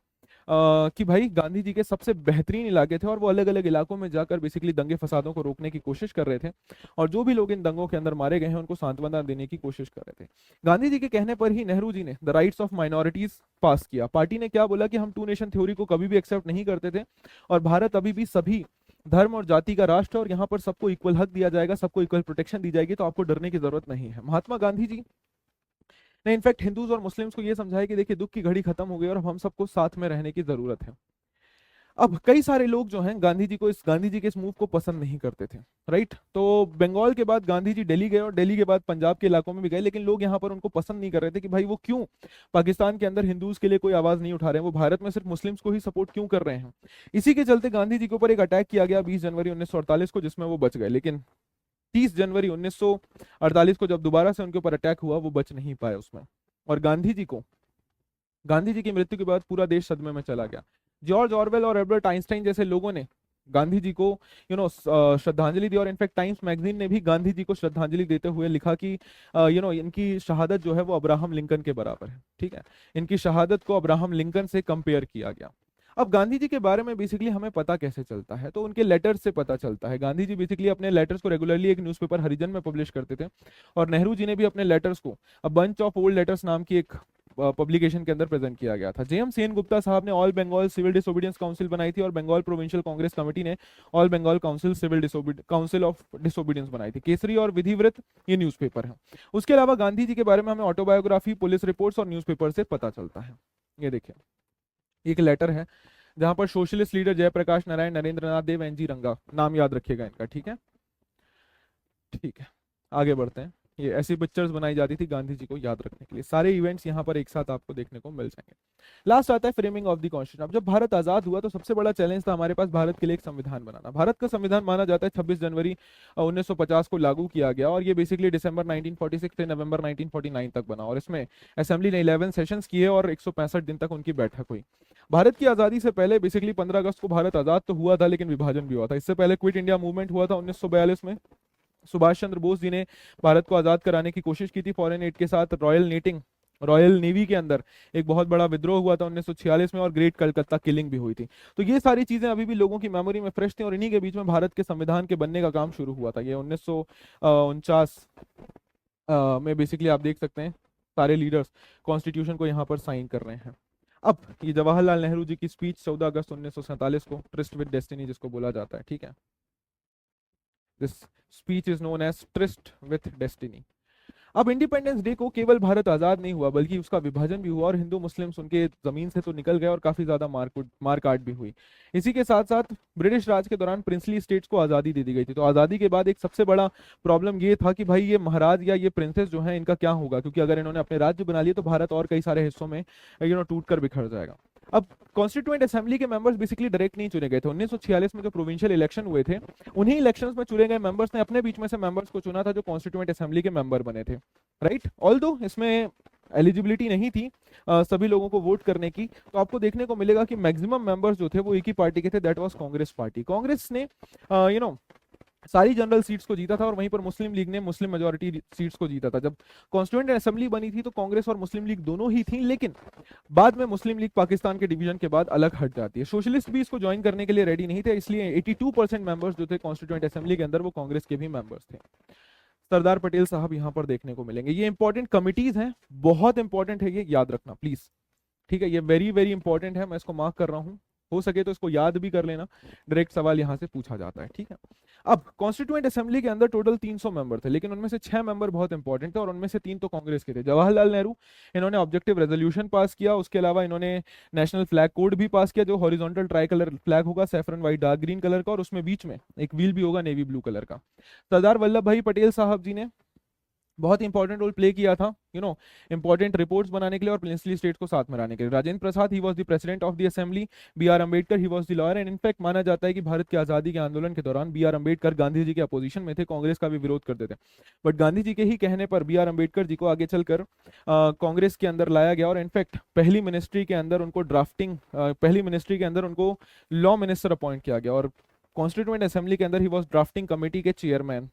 कि भाई गांधी जी के सबसे बेहतरीन इलाके थे और वो अलग अलग इलाकों में जाकर बेसिकली दंगे फसादों को रोकने की कोशिश कर रहे थे, और जो भी लोग इन दंगों के अंदर मारे गए हैं उनको सांत्वना देने की कोशिश कर रहे थे। गांधी जी के कहने पर ही नेहरू जी ने द राइट्स ऑफ माइनॉरिटीज पास किया। पार्टी ने क्या बोला कि हम टू नेशन थ्योरी को कभी भी एक्सेप्ट नहीं करते थे, और भारत अभी भी सभी धर्म और जाति का राष्ट्र है, और यहाँ पर सबको इक्वल हक दिया जाएगा, सबको इक्वल प्रोटेक्शन दी जाएगी, तो आपको डरने की जरूरत नहीं है। महात्मा गांधी जी ने इनफैक्ट हिंदूज और मुस्लिम्स को यह समझाया कि देखिए दुख की घड़ी खत्म हो गई और अब हम सबको साथ में रहने की जरूरत है। अब कई सारे लोग जो हैं गांधी जी के इस मूव को पसंद नहीं करते थे, राइट। तो बंगाल के बाद गांधी जी दिल्ली गए और दिल्ली के बाद पंजाब के इलाकों में भी गए, लेकिन लोग यहाँ पर उनको पसंद नहीं कर रहे थे कि भाई वो क्यों पाकिस्तान के अंदर हिंदूज के लिए कोई आवाज नहीं उठा रहे हैं, वो भारत में सिर्फ मुस्लिम्स को ही सपोर्ट क्यों कर रहे हैं। इसी के चलते गांधी जी के ऊपर एक अटैक किया गया 20 जनवरी 1948 को, जिसमें वो बच गए, लेकिन 30 जनवरी 1948 को जब दोबारा से उनके ऊपर अटैक हुआ वो बच नहीं पाए उसमें, और गांधी जी की मृत्यु के बाद पूरा देश सदमे में चला गया। जॉर्ज ऑरवेल और एल्बर्ट आइंस्टाइन जैसे लोगों ने गांधी जी को श्रद्धांजलि दी, और इनफैक्ट टाइम्स मैगजीन ने भी गांधी जी को श्रद्धांजलि देते हुए लिखा कि इनकी शहादत जो है वो अब्राहम लिंकन के बराबर है, ठीक है। इनकी शहादत को अब्राहम लिंकन से कंपेयर किया गया। अब गांधी जी के बारे में बेसिकली हमें पता कैसे चलता है, तो उनके लेटर्स से पता चलता है। गांधी जी बेसिकली अपने लेटर्स को रेगुलरली एक न्यूज़पेपर हरिजन में पब्लिश करते थे, और नेहरू जी ने भी अपने लेटर्स को a bunch of old letters नाम की एक पब्लिकेशन के अंदर प्रेजेंट किया गया था। जेएम सेन गुप्ता साहब ने all Bengal civil disobedience council बनाई थी, और बंगाल प्रोविंशियल कांग्रेस कमेटी ने all Bengal council of disobedience बनाई थी। केसरी और विधिव्रत ये न्यूज़पेपर है। उसके अलावा गांधी जी के बारे में हमें ऑटोबायोग्राफी, पुलिस रिपोर्ट्स और न्यूज़पेपर से पता चलता है। ये देखिए एक लेटर है जहां पर सोशलिस्ट लीडर जयप्रकाश नारायण, नरेंद्र नाथ देव, एनजी रंगा, नाम याद रखिएगा इनका, ठीक है। ठीक है, आगे बढ़ते हैं। ये ऐसी पिक्चर्स बनाई जाती थी गांधी जी को याद रखने के लिए। सारे इवेंट्स यहाँ पर एक साथ आपको देखने को मिल जाएंगे। लास्ट आता है फ्रेमिंग ऑफ द कॉन्स्टिट्यूशन। अब जब भारत आजाद हुआ तो सबसे बड़ा चैलेंज था हमारे पास भारत के लिए एक संविधान बनाना। भारत का संविधान माना जाता है 26 जनवरी 1950 को लागू किया गया, और ये बेसिकली दिसंबर 1946 से नवंबर 1949 तक बना, और इसमें असेंबली ने 11 सेशंस किए और 165 दिन तक उनकी बैठक हुई। भारत की आजादी से पहले बेसिकली 15 अगस्त को भारत आजाद तो हुआ था, लेकिन विभाजन भी हुआ था। इससे पहले क्विट इंडिया मूवमेंट हुआ था 1942 में। सुभाष चंद्र बोस जी ने भारत को आजाद कराने की कोशिश की थी फॉरेन एड के साथ। रॉयल नेवी के अंदर एक बहुत बड़ा विद्रोह हुआ था 1946 में, और ग्रेट कलकत्ता किलिंग भी हुई थी। तो ये सारी चीजें अभी भी लोगों की मेमोरी में फ्रेश थी, और इन्हीं के बीच में भारत के संविधान के बनने का काम शुरू हुआ था। ये 1949 में बेसिकली आप देख सकते हैं सारे लीडर्स कॉन्स्टिट्यूशन को यहाँ पर साइन कर रहे हैं। अब ये जवाहरलाल नेहरू जी की स्पीच 14 अगस्त 1947 को, ट्रिस्ट विद डेस्टिनी जिसको बोला जाता है, ठीक है। This speech is known as tryst with destiny. अब इंडिपेंडेंस डे को केवल भारत आजाद नहीं हुआ बल्कि उसका विभाजन भी हुआ, और हिंदू मुस्लिम्स उनके जमीन से तो निकल गए, और काफी ज्यादा मारकाट भी हुई। इसी के साथ साथ ब्रिटिश राज के दौरान प्रिंसली स्टेट्स को आजादी दे दी गई थी। तो आजादी के बाद एक सबसे बड़ा प्रॉब्लम ये था कि भाई ये महाराज या ये प्रिंसेस जो है इनका क्या होगा, क्योंकि अगर इन्होंने अपने राज्य बना लिए तो भारत और कई सारे हिस्सों में टूट कर बिखर जाएगा। अब कॉन्स्टिट्यूएंट असेंबली के मेंबर्स बेसिकली डायरेक्ट नहीं चुने गए थे। 1946 में जो प्रोविंशियल इलेक्शन हुए थे, उन्हीं इलेक्शंस में चुने गए मेंबर्स ने अपने बीच में से मेंबर्स को चुना था जो कॉन्स्टिट्यूएंट असेंबली के मेंबर बने थे, राइट। ऑल्दो इसमें एलिजिबिलिटी नहीं थी सभी लोगों को वोट करने की, तो आपको देखने को मिलेगा कि मैक्सिमम मेंबर्स जो थे वो एक ही पार्टी के थे, that was Congress party. Congress ने सारी जनरल सीट्स को जीता था, और वहीं पर मुस्लिम लीग ने मुस्लिम मेजोरिटी सीट्स को जीता था। जब कॉन्स्टिट्यूएंट असेंबली बनी थी तो कांग्रेस और मुस्लिम लीग दोनों ही थी, लेकिन बाद में मुस्लिम लीग पाकिस्तान के डिवीजन के बाद अलग हट जाती है। सोशलिस्ट भी इसको ज्वाइन करने के लिए रेडी नहीं थे, इसलिए 82% मेंबर्स जो थे कॉन्स्टिट्यूएंट असेंबली के अंदर वो कांग्रेस के भी मेंबर्स थे। सरदार पटेल साहब यहाँ पर देखने को मिलेंगे। ये इंपॉर्टेंट कमिटीज हैं, बहुत इंपॉर्टेंट है, ये याद रखना प्लीज, ठीक है। ये वेरी वेरी इंपॉर्टेंट है, मैं इसको मार्क कर रहा हूँ, हो सके तो इसको याद भी कर लेना, डायरेक्ट सवाल यहाँ से पूछा जाता है, ठीक है। अब कॉन्स्टिट्यूएंट असेंबली के अंदर टोटल 300 मेंबर थे, लेकिन उनमें से 6 मेंबर बहुत इंपॉर्टेंट थे, और उनमें से 3 तो कांग्रेस के थे। जवाहरलाल नेहरू, इन्होंने ऑब्जेक्टिव रेजोल्यूशन पास किया, उसके अलावा इन्होंने नेशनल फ्लैग कोड भी पास किया, जो हॉरिजॉन्टल ट्राई कलर फ्लैग होगा, saffron white dark green colour का, और उसमें बीच में एक व्हील भी होगा नेवी ब्लू कलर का। सरदार वल्लभ भाई पटेल साहब जी ने बहुत इंपॉर्टेंट रोल प्ले किया था इंपॉर्टेंट रिपोर्ट्स बनाने के लिए और प्रिंसली स्टेट को साथ में लाने के लिए। Rajendra Prasad, he was the president of the assembly. B R Ambedkar, he was the lawyer, and in fact माना जाता है कि भारत की आजादी के आंदोलन के दौरान बी आर अम्बेडकर गांधी जी के अपोजिशन में थे, कांग्रेस का भी विरोध करते थे, बट गांधी जी के ही कहने पर बी आर अम्बेडकर जी को आगे चलकर कांग्रेस के अंदर लाया गया, और इनफैक्ट पहली मिनिस्ट्री के अंदर उनको लॉ मिनिस्टर अपॉइंट किया गया, और कॉन्स्टिट्यूएंट असेंबली के अंदर ही वाज ड्राफ्टिंग कमेटी के चेयरमैन,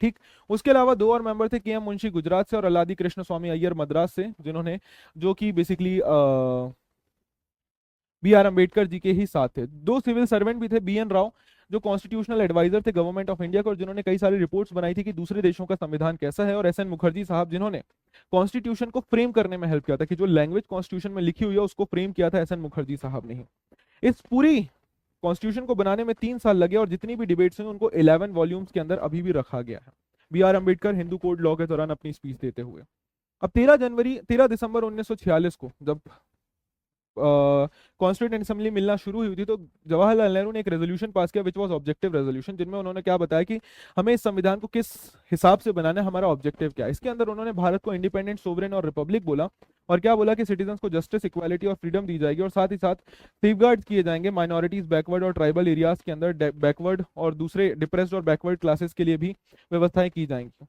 ठीक। उसके अलावा 2 और मेंबर थे, के एम मुंशी गुजरात से और अल्लादी कृष्ण स्वामी अय्यर मद्रास से, जो कि बेसिकली B.R. अम्बेडकर जी के ही साथ थे। दो सिविल सर्वेंट भी थे, B.N. राव जो कॉन्स्टिट्यूशनल एडवाइजर थे गवर्नमेंट ऑफ इंडिया को, और जिन्होंने कई सारी रिपोर्ट्स बनाई थी कि दूसरे देशों का संविधान कैसा है, और S.N. मुखर्जी साहब जिन्होंने कॉन्स्टिट्यूशन को फ्रेम करने में हेल्प किया था, कि जो लैंग्वेज कॉन्स्टिट्यूशन में लिखी हुई है उसको फ्रेम किया था S.N. मुखर्जी साहब ने ही। इस पूरी कॉन्स्टिट्यूशन को बनाने में 3 साल लगे, और जितनी भी डिबेट्स हैं उनको 11 वॉल्यूम्स के अंदर अभी भी रखा गया है। B.R. Ambedkar Hindu code law के दौरान अपनी स्पीच देते हुए। अब 13 दिसंबर 1946 को जब कॉन्स्टिट्यूंट असेंबली मिलना शुरू हुई थी, तो जवाहरलाल नेहरू ने एक रेजोल्यूशन पास किया विच वाज ऑब्जेक्टिव रेजोल्यूशन, जिनमें उन्होंने क्या बताया कि हमें इस संविधान को किस हिसाब से बनाना है, हमारा ऑब्जेक्टिव क्या है। इसके अंदर उन्होंने भारत को इंडिपेंडेंट, सोवरेन और रिपब्लिक बोला, और क्या बोला कि सिटीजन्स को जस्टिस, इक्वालिटी और फ्रीडम दी जाएगी, और साथ ही साथ सेफगार्ड किए जाएंगे माइनॉरिटीज, बैकवर्ड और ट्राइबल एरियाज के अंदर बैकवर्ड और दूसरे डिप्रेस्ड और बैकवर्ड क्लासेस के लिए भी व्यवस्थाएं की जाएंगी।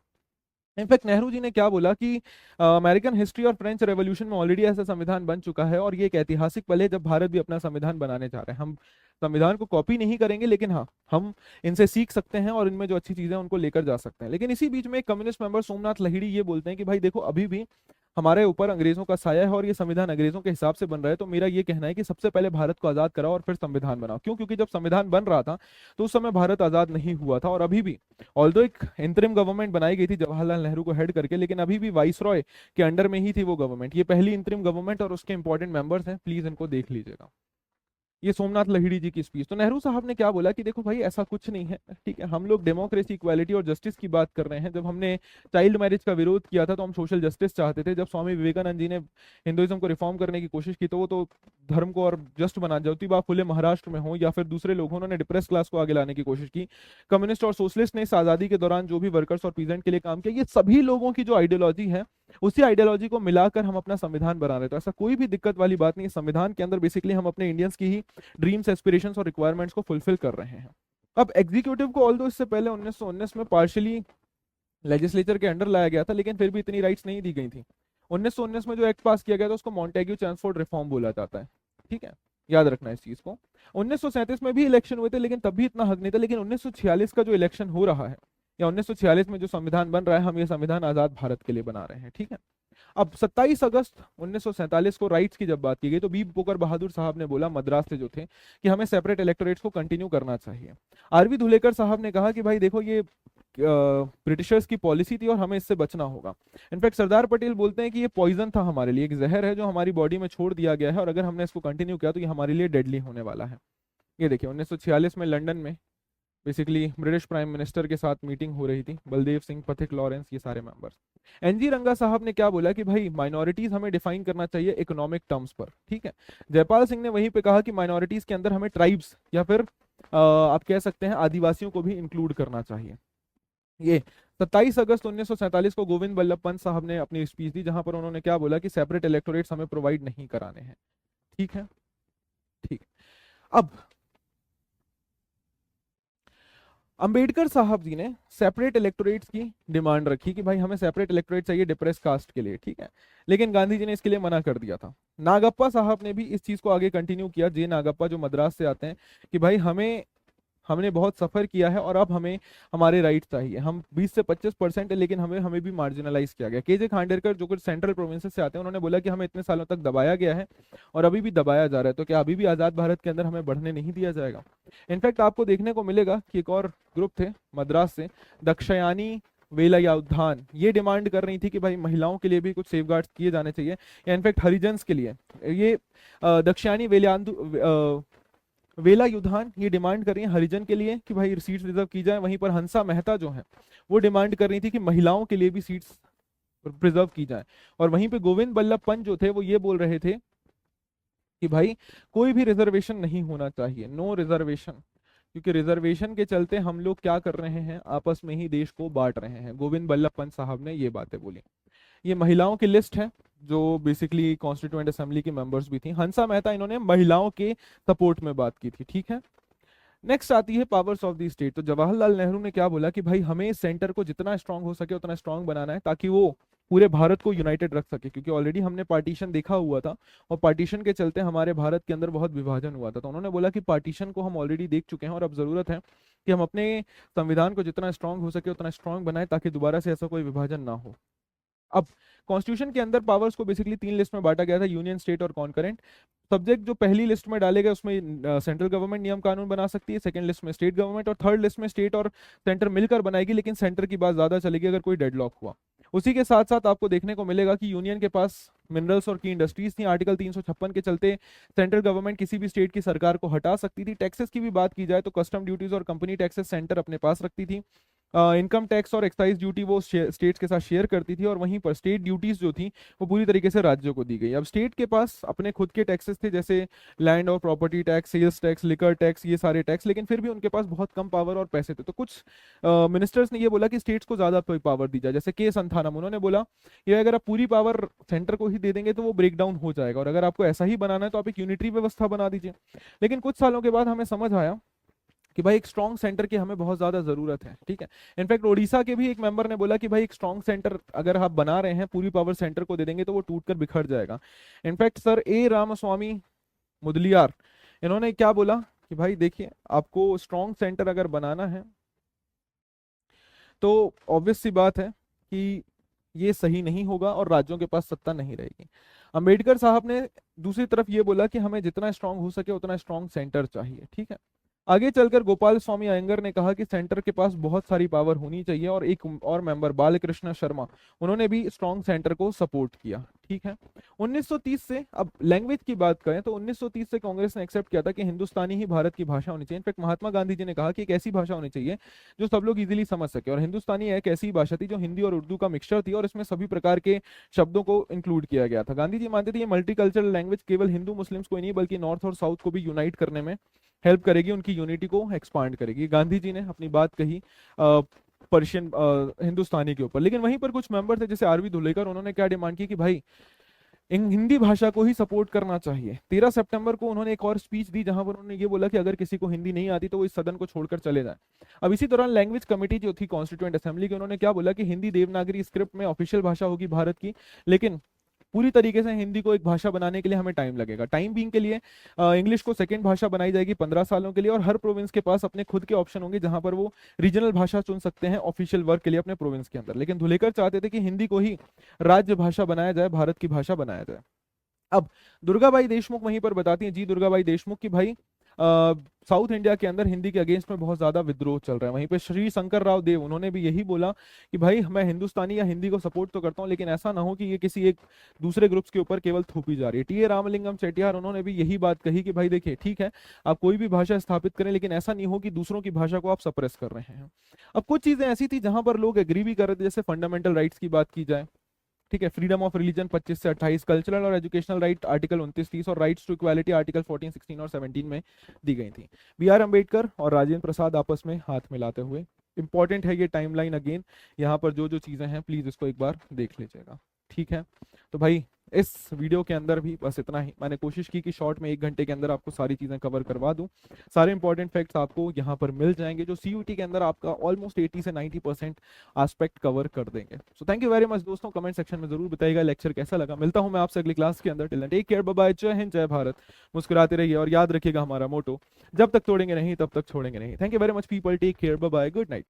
इनफैक्ट नेहरू जी ने क्या बोला कि अमेरिकन हिस्ट्री और फ्रेंच रेवोल्यूशन में ऑलरेडी ऐसा संविधान बन चुका है, और ये एक ऐतिहासिक पल है जब भारत भी अपना संविधान बनाने जा रहे हैं। हम संविधान को कॉपी नहीं करेंगे, लेकिन हाँ, हम इनसे सीख सकते हैं और इनमें जो अच्छी चीजें हैं उनको लेकर जा सकते हैं। लेकिन इसी बीच में एक कम्युनिस्ट मेंबर सोमनाथ लहिड़ी ये बोलते हैं कि भाई देखो, अभी भी हमारे ऊपर अंग्रेजों का साया है और ये संविधान अंग्रेजों के हिसाब से बन रहा है। तो मेरा ये कहना है कि सबसे पहले भारत को आजाद कराओ और फिर संविधान बनाओ। क्यों? क्योंकि जब संविधान बन रहा था तो उस समय भारत आजाद नहीं हुआ था, और अभी भी ऑल्दो एक इंतरिम गवर्नमेंट बनाई गई थी जवाहरलाल नेहरू को हेड करके, लेकिन अभी भी वाइसरॉय के अंडर में ही थी वो गवर्नमेंट। ये पहली इंतरिम गवर्नमेंट और उसके इंपॉर्टेंट मेंबर्स हैं, प्लीज इनको देख लीजिएगा। ये सोमनाथ लहिड़ी जी की स्पीच। तो नेहरू साहब ने क्या बोला कि देखो भाई, ऐसा कुछ नहीं है, ठीक है, हम लोग डेमोक्रेसी, इक्वालिटी और जस्टिस की बात कर रहे हैं। जब हमने चाइल्ड मैरिज का विरोध किया था तो हम सोशल जस्टिस चाहते थे। जब स्वामी विवेकानंद जी ने हिंदुइज्म को रिफॉर्म करने की कोशिश की तो वो तो धर्म को और जस्ट बना, ज्योतिबा फुले महाराष्ट्र में हो या फिर दूसरे लोग, उन्होंने डिप्रेस क्लास को आगे लाने की कोशिश की। कम्युनिस्ट और सोशलिस्ट ने इस आज़ादी के दौरान जो भी वर्कर्स और पीजेंट के लिए काम किया, ये सभी लोगों की जो आइडियोलॉजी है उसी आइडियोलॉजी को मिलाकर हम अपना संविधान बना रहे हैं। तो ऐसा कोई भी दिक्कत वाली बात नहीं है। संविधान के अंदर बेसिकली हम अपने इंडियंस की ही ड्रीम्स, एस्पिरेशंस और रिक्वायरमेंट्स को फुलफिल कर रहे हैं। अब एग्जीक्यूटिव को ऑल्दो इससे पहले 1919 में पार्शियली लेजिस्लेचर के अंडर लाया गया था, लेकिन फिर भी इतनी राइट्स नहीं दी गई थी। 1919 में जो एक्ट पास किया गया था उसको मॉन्टेग्यू चैम्सफोर्ड रिफॉर्म बोला जाता है, ठीक है, याद रखना इस चीज को। 1937 में भी इलेक्शन हुए थे, लेकिन तब भी इतना हक नहीं था। लेकिन 1946 का जो इलेक्शन हो रहा है, या 1946 में जो संविधान बन रहा है, हम ये संविधान आजाद भारत के लिए बना रहे हैं, ठीक है। अब 27 अगस्त 1947 को राइट्स की जब बात की गई तो बी पुकार बहादुर साहब ने बोला, मद्रास से जो थे, कि हमें सेपरेट इलेक्टोरेट्स को कंटिन्यू करना चाहिए। आरवी धुलेकर साहब ने कहा कि भाई देखो, ये ब्रिटिशर्स की पॉलिसी थी और हमें इससे बचना होगा। इनफैक्ट सरदार पटेल बोलते हैं कि ये पॉइजन था हमारे लिए, एक जहर है जो हमारी बॉडी में छोड़ दिया गया है, और अगर हमने इसको कंटिन्यू किया तो ये हमारे लिए डेडली होने वाला है। ये देखिए 1946 में लंदन में बेसिकली ब्रिटिश प्राइम मिनिस्टर के साथ मीटिंग हो रही थी, बलदेव सिंह, पथिक लॉरेंस, ये सारे मेंबर्स। एनजी रंगा साहब ने क्या बोला कि भाई माइनॉरिटीज हमें डिफाइन करना चाहिए इकोनॉमिक टर्म्स पर, ठीक है। जयपाल सिंह ने वहीं पे कहा कि माइनॉरिटीज के अंदर हमें ट्राइब्स या फिर आप कह सकते हैं आदिवासियों को भी इंक्लूड करना चाहिए। ये 27 अगस्त 1947 को गोविंद बल्लभ पंत साहब ने अपनी स्पीच दी, जहां पर उन्होंने क्या बोला कि सेपरेट इलेक्टोरेट्स हमें प्रोवाइड नहीं कराने हैं, ठीक है, ठीक। अब अंबेडकर साहब जी ने सेपरेट इलेक्टोरेट्स की डिमांड रखी कि भाई हमें सेपरेट इलेक्टोरेट चाहिए डिप्रेस कास्ट के लिए, ठीक है, लेकिन गांधी जी ने इसके लिए मना कर दिया था। नागप्पा साहब ने भी इस चीज को आगे कंटिन्यू किया, जे नागप्पा जो मद्रास से आते हैं, कि भाई हमने बहुत सफर किया है और अब हमें हमारे राइट चाहिए। हम 20 से 25% है, लेकिन हमें भी मार्जिनलाइज किया गया। केजे खांडेकर जो कुछ सेंट्रल प्रोविंसेस से आते हैं, उन्होंने बोला कि हमें इतने सालों तक दबाया गया है और अभी भी दबाया जा रहा है, तो क्या अभी भी आजाद भारत के अंदर हमें बढ़ने नहीं दिया जाएगा? इनफैक्ट आपको देखने को मिलेगा कि एक और ग्रुप थे मद्रास से, दक्षयानी वेलायुद्धान, ये डिमांड कर रही थी कि भाई महिलाओं के लिए भी कुछ सेफगार्ड्स किए जाने चाहिए, या इनफैक्ट हरिजन्स के लिए। ये दक्षयानी वेलायुद्धान ये डिमांड कर रही है हरिजन के लिए कि भाई सीट्स रिजर्व की जाए। वहीं पर हंसा मेहता जो है वो डिमांड कर रही थी कि महिलाओं के लिए भी सीट्स प्रिजर्व की जाए। और वहीं पे गोविंद बल्लभ पंत जो थे वो ये बोल रहे थे कि भाई कोई भी रिजर्वेशन नहीं होना चाहिए, नो रिजर्वेशन, क्योंकि रिजर्वेशन के चलते हम लोग क्या कर रहे हैं, आपस में ही देश को बांट रहे हैं। गोविंद बल्लभ पंत साहब ने ये बातें बोली। ये महिलाओं की लिस्ट है जो बेसिकली कॉन्स्टिट्यूएंट असेंबली की मेंबर्स भी थी। हंसा मेहता, इन्होंने महिलाओं के सपोर्ट में बात की थी, ठीक है। नेक्स्ट आती है पावर्स ऑफ द स्टेट। तो जवाहरलाल नेहरू ने क्या बोला कि भाई हमें सेंटर को जितना स्ट्रांग हो सके उतना स्ट्रांग बनाना है, ताकि वो पूरे भारत को यूनाइटेड रख सके, क्योंकि ऑलरेडी हमने पार्टीशन देखा हुआ था और पार्टीशन के चलते हमारे भारत के अंदर बहुत विभाजन हुआ था। तो उन्होंने बोला कि पार्टीशन को हम ऑलरेडी देख चुके हैं और अब जरूरत है कि हम अपने संविधान को जितना स्ट्रांग हो सके उतना स्ट्रांग बनाए, ताकि दोबारा से ऐसा कोई विभाजन ना हो। अब कॉन्स्टिट्यूशन के अंदर पावर्स को बेसिकली 3 लिस्ट में बांटा गया था, यूनियन, स्टेट और कॉन्करेंट। सब्जेक्ट जो पहली लिस्ट में डाले गए उसमें सेंट्रल गवर्नमेंट नियम कानून बना सकती है, सेकंड लिस्ट में स्टेट गवर्नमेंट, और थर्ड लिस्ट में स्टेट और सेंटर मिलकर बनाएगी, लेकिन सेंटर की बात ज्यादा चलेगी अगर कोई डेडलॉक हुआ। उसी के साथ साथ आपको देखने को मिलेगा कि यूनियन के पास मिनरल्स और की इंडस्ट्रीज थी। आर्टिकल 356 के चलते सेंट्रल गवर्नमेंट किसी भी स्टेट की सरकार को हटा सकती थी। टैक्सेस की भी बात की जाए तो कस्टम ड्यूटीज और कंपनी टैक्सेस सेंटर अपने पास रखती थी। इनकम टैक्स और एक्साइज ड्यूटी वो स्टेट्स के साथ शेयर करती थी, और वहीं पर स्टेट ड्यूटीज जो थी वो पूरी तरीके से राज्यों को दी गई। अब स्टेट के पास अपने खुद के टैक्सेस थे, जैसे लैंड और property tax, sales tax, liquor tax, ये सारे टैक्स, लेकिन फिर भी उनके पास बहुत कम पावर और पैसे थे। तो कुछ मिनिस्टर्स ने ये बोला कि स्टेट्स को ज्यादा पावर दी जाए, जैसे के संथानम, उन्होंने बोला कि अगर आप पूरी पावर सेंटर को ही दे देंगे तो वो ब्रेक डाउन हो जाएगा, और अगर आपको ऐसा ही बनाना है तो आप एक यूनिटरी व्यवस्था बना दीजिए। लेकिन कुछ सालों के बाद हमें समझ आया कि भाई एक स्ट्रॉन्ग सेंटर की हमें बहुत ज्यादा जरूरत है, ठीक है। इनफैक्ट ओडिशा के भी एक मेंबर ने बोला कि भाई एक स्ट्रॉन्ग सेंटर अगर आप बना रहे हैं, पूरी पावर सेंटर को दे देंगे तो वो टूटकर बिखर जाएगा। इनफैक्ट सर ए रामास्वामी मुदलियार, इन्होंने क्या बोला कि भाई देखिए, आपको स्ट्रॉन्ग सेंटर अगर बनाना है तो ऑब्वियस सी बात है कि ये सही नहीं होगा और राज्यों के पास सत्ता नहीं रहेगी। अंबेडकर साहब ने दूसरी तरफ ये बोला कि हमें जितना स्ट्रांग हो सके उतना स्ट्रांग सेंटर चाहिए, ठीक है। आगे चलकर गोपाल स्वामी अयंगर ने कहा कि सेंटर के पास बहुत सारी पावर होनी चाहिए, और एक और मेंबर बालकृष्ण शर्मा, उन्होंने भी स्ट्रॉन्ग सेंटर को सपोर्ट किया, ठीक है। 1930 से, अब लैंग्वेज की बात करें तो 1930 से कांग्रेस ने एक्सेप्ट किया था कि हिंदुस्तानी ही भारत की भाषा होनी चाहिए। इनफैक्ट महात्मा गांधी जी ने कहा कि एक ऐसी भाषा होनी चाहिए जो सब लोग इजीली समझ सके, और हिंदुस्तानी एक ऐसी भाषा थी जो हिंदी और उर्दू का मिक्सचर थी, और इसमें सभी प्रकार के शब्दों को इंक्लूड किया गया था। गांधी जी मानते थे ये मल्टीकल्चरल लैंग्वेज केवल हिंदू मुस्लिम्स को ही नहीं बल्कि नॉर्थ और साउथ को भी यूनाइट करने में हेल्प करेगी, उनकी यूनिटी को एक्सपांड करेगी। गांधी जी ने अपनी बात कही पर्शियन हिंदुस्तानी के ऊपर। लेकिन वहीं पर कुछ मेंबर थे जैसे आरवी धुलेकर, उन्होंने क्या डिमांड की कि भाई हिंदी भाषा को ही सपोर्ट करना चाहिए। 13 सितंबर को उन्होंने एक और स्पीच दी जहां पर उन्होंने ये बोला कि अगर किसी को हिंदी नहीं आती तो वो इस सदन को छोड़कर चले जाए। अब इसी दौरान लैंग्वेज कमेटी जो थी कॉन्स्टिट्यूएंट असेंबली की, उन्होंने क्या बोला कि हिंदी देवनागरी स्क्रिप्ट में ऑफिशियल भाषा होगी भारत की, लेकिन पूरी तरीके से हिंदी को एक भाषा बनाने के लिए हमें टाइम लगेगा। टाइम बीइंग के लिए इंग्लिश को सेकंड भाषा बनाई जाएगी 15 सालों के लिए, और हर प्रोविंस के पास अपने खुद के ऑप्शन होंगे जहां पर वो रीजनल भाषा चुन सकते हैं ऑफिशियल वर्क के लिए अपने प्रोविंस के अंदर। लेकिन धुलेकर चाहते थे कि हिंदी को ही राज्य भाषा बनाया जाए, भारत की भाषा बनाया जाए। अब दुर्गाबाई देशमुख वहीं पर बताती हैं, जी दुर्गाबाई देशमुख की भाई साउथ इंडिया के अंदर हिंदी के अगेंस्ट में बहुत ज्यादा विद्रोह चल रहा है। वहीं पे श्री शंकर राव देव, उन्होंने भी यही बोला कि भाई मैं हिंदुस्तानी या हिंदी को सपोर्ट तो करता हूं, लेकिन ऐसा ना हो कि ये किसी एक दूसरे ग्रुप्स के ऊपर केवल थोपी जा रही है। टी ए रामलिंगम चेटियार, उन्होंने भी यही बात कही कि भाई देखिए ठीक है, आप कोई भी भाषा स्थापित करें, लेकिन ऐसा नहीं हो कि दूसरों की भाषा को आप सप्रेस कर रहे हैं। अब कुछ चीजें ऐसी थी जहां पर लोग एग्री भी कर रहे थे, जैसे फंडामेंटल राइट्स की बात की जाए, ठीक है, फ्रीडम ऑफ रिलीजन 25 से 28, कल्चरल और एजुकेशनल राइट आर्टिकल 29-30, और राइट्स टू इक्वालिटी आर्टिकल 14, 16 और 17 में दी गई थी। बी आर अम्बेडकर और राजेंद्र प्रसाद आपस में हाथ मिलाते हुए, इंपॉर्टेंट है ये टाइमलाइन अगेन, यहाँ पर जो जो चीजें हैं प्लीज इसको एक बार देख लीजिएगा, ठीक है। तो भाई इस वीडियो के अंदर भी बस इतना ही। मैंने कोशिश की कि शॉर्ट में 1 घंटे के अंदर आपको सारी चीजें कवर करवा दूं। सारे इंपॉर्टेंट फैक्ट्स आपको यहाँ पर मिल जाएंगे जो सीयूटी के अंदर आपका ऑलमोस्ट 80 से 90% एस्पेक्ट कवर कर देंगे। So thank you very much दोस्तों, कमेंट सेक्शन में जरूर बताइएगा लेक्चर कैसा लगा। मिलता हूं मैं आपसे अगली क्लास के अंदर। Till then take care, bye bye, जय हिंद, जय भारत। मुस्कुराते रहिए और याद रखिएगा हमारा मोटो, जब तक तोड़ेंगे नहीं तब तक छोड़ेंगे नहीं। Thank you very much people, take care, bye bye, good night.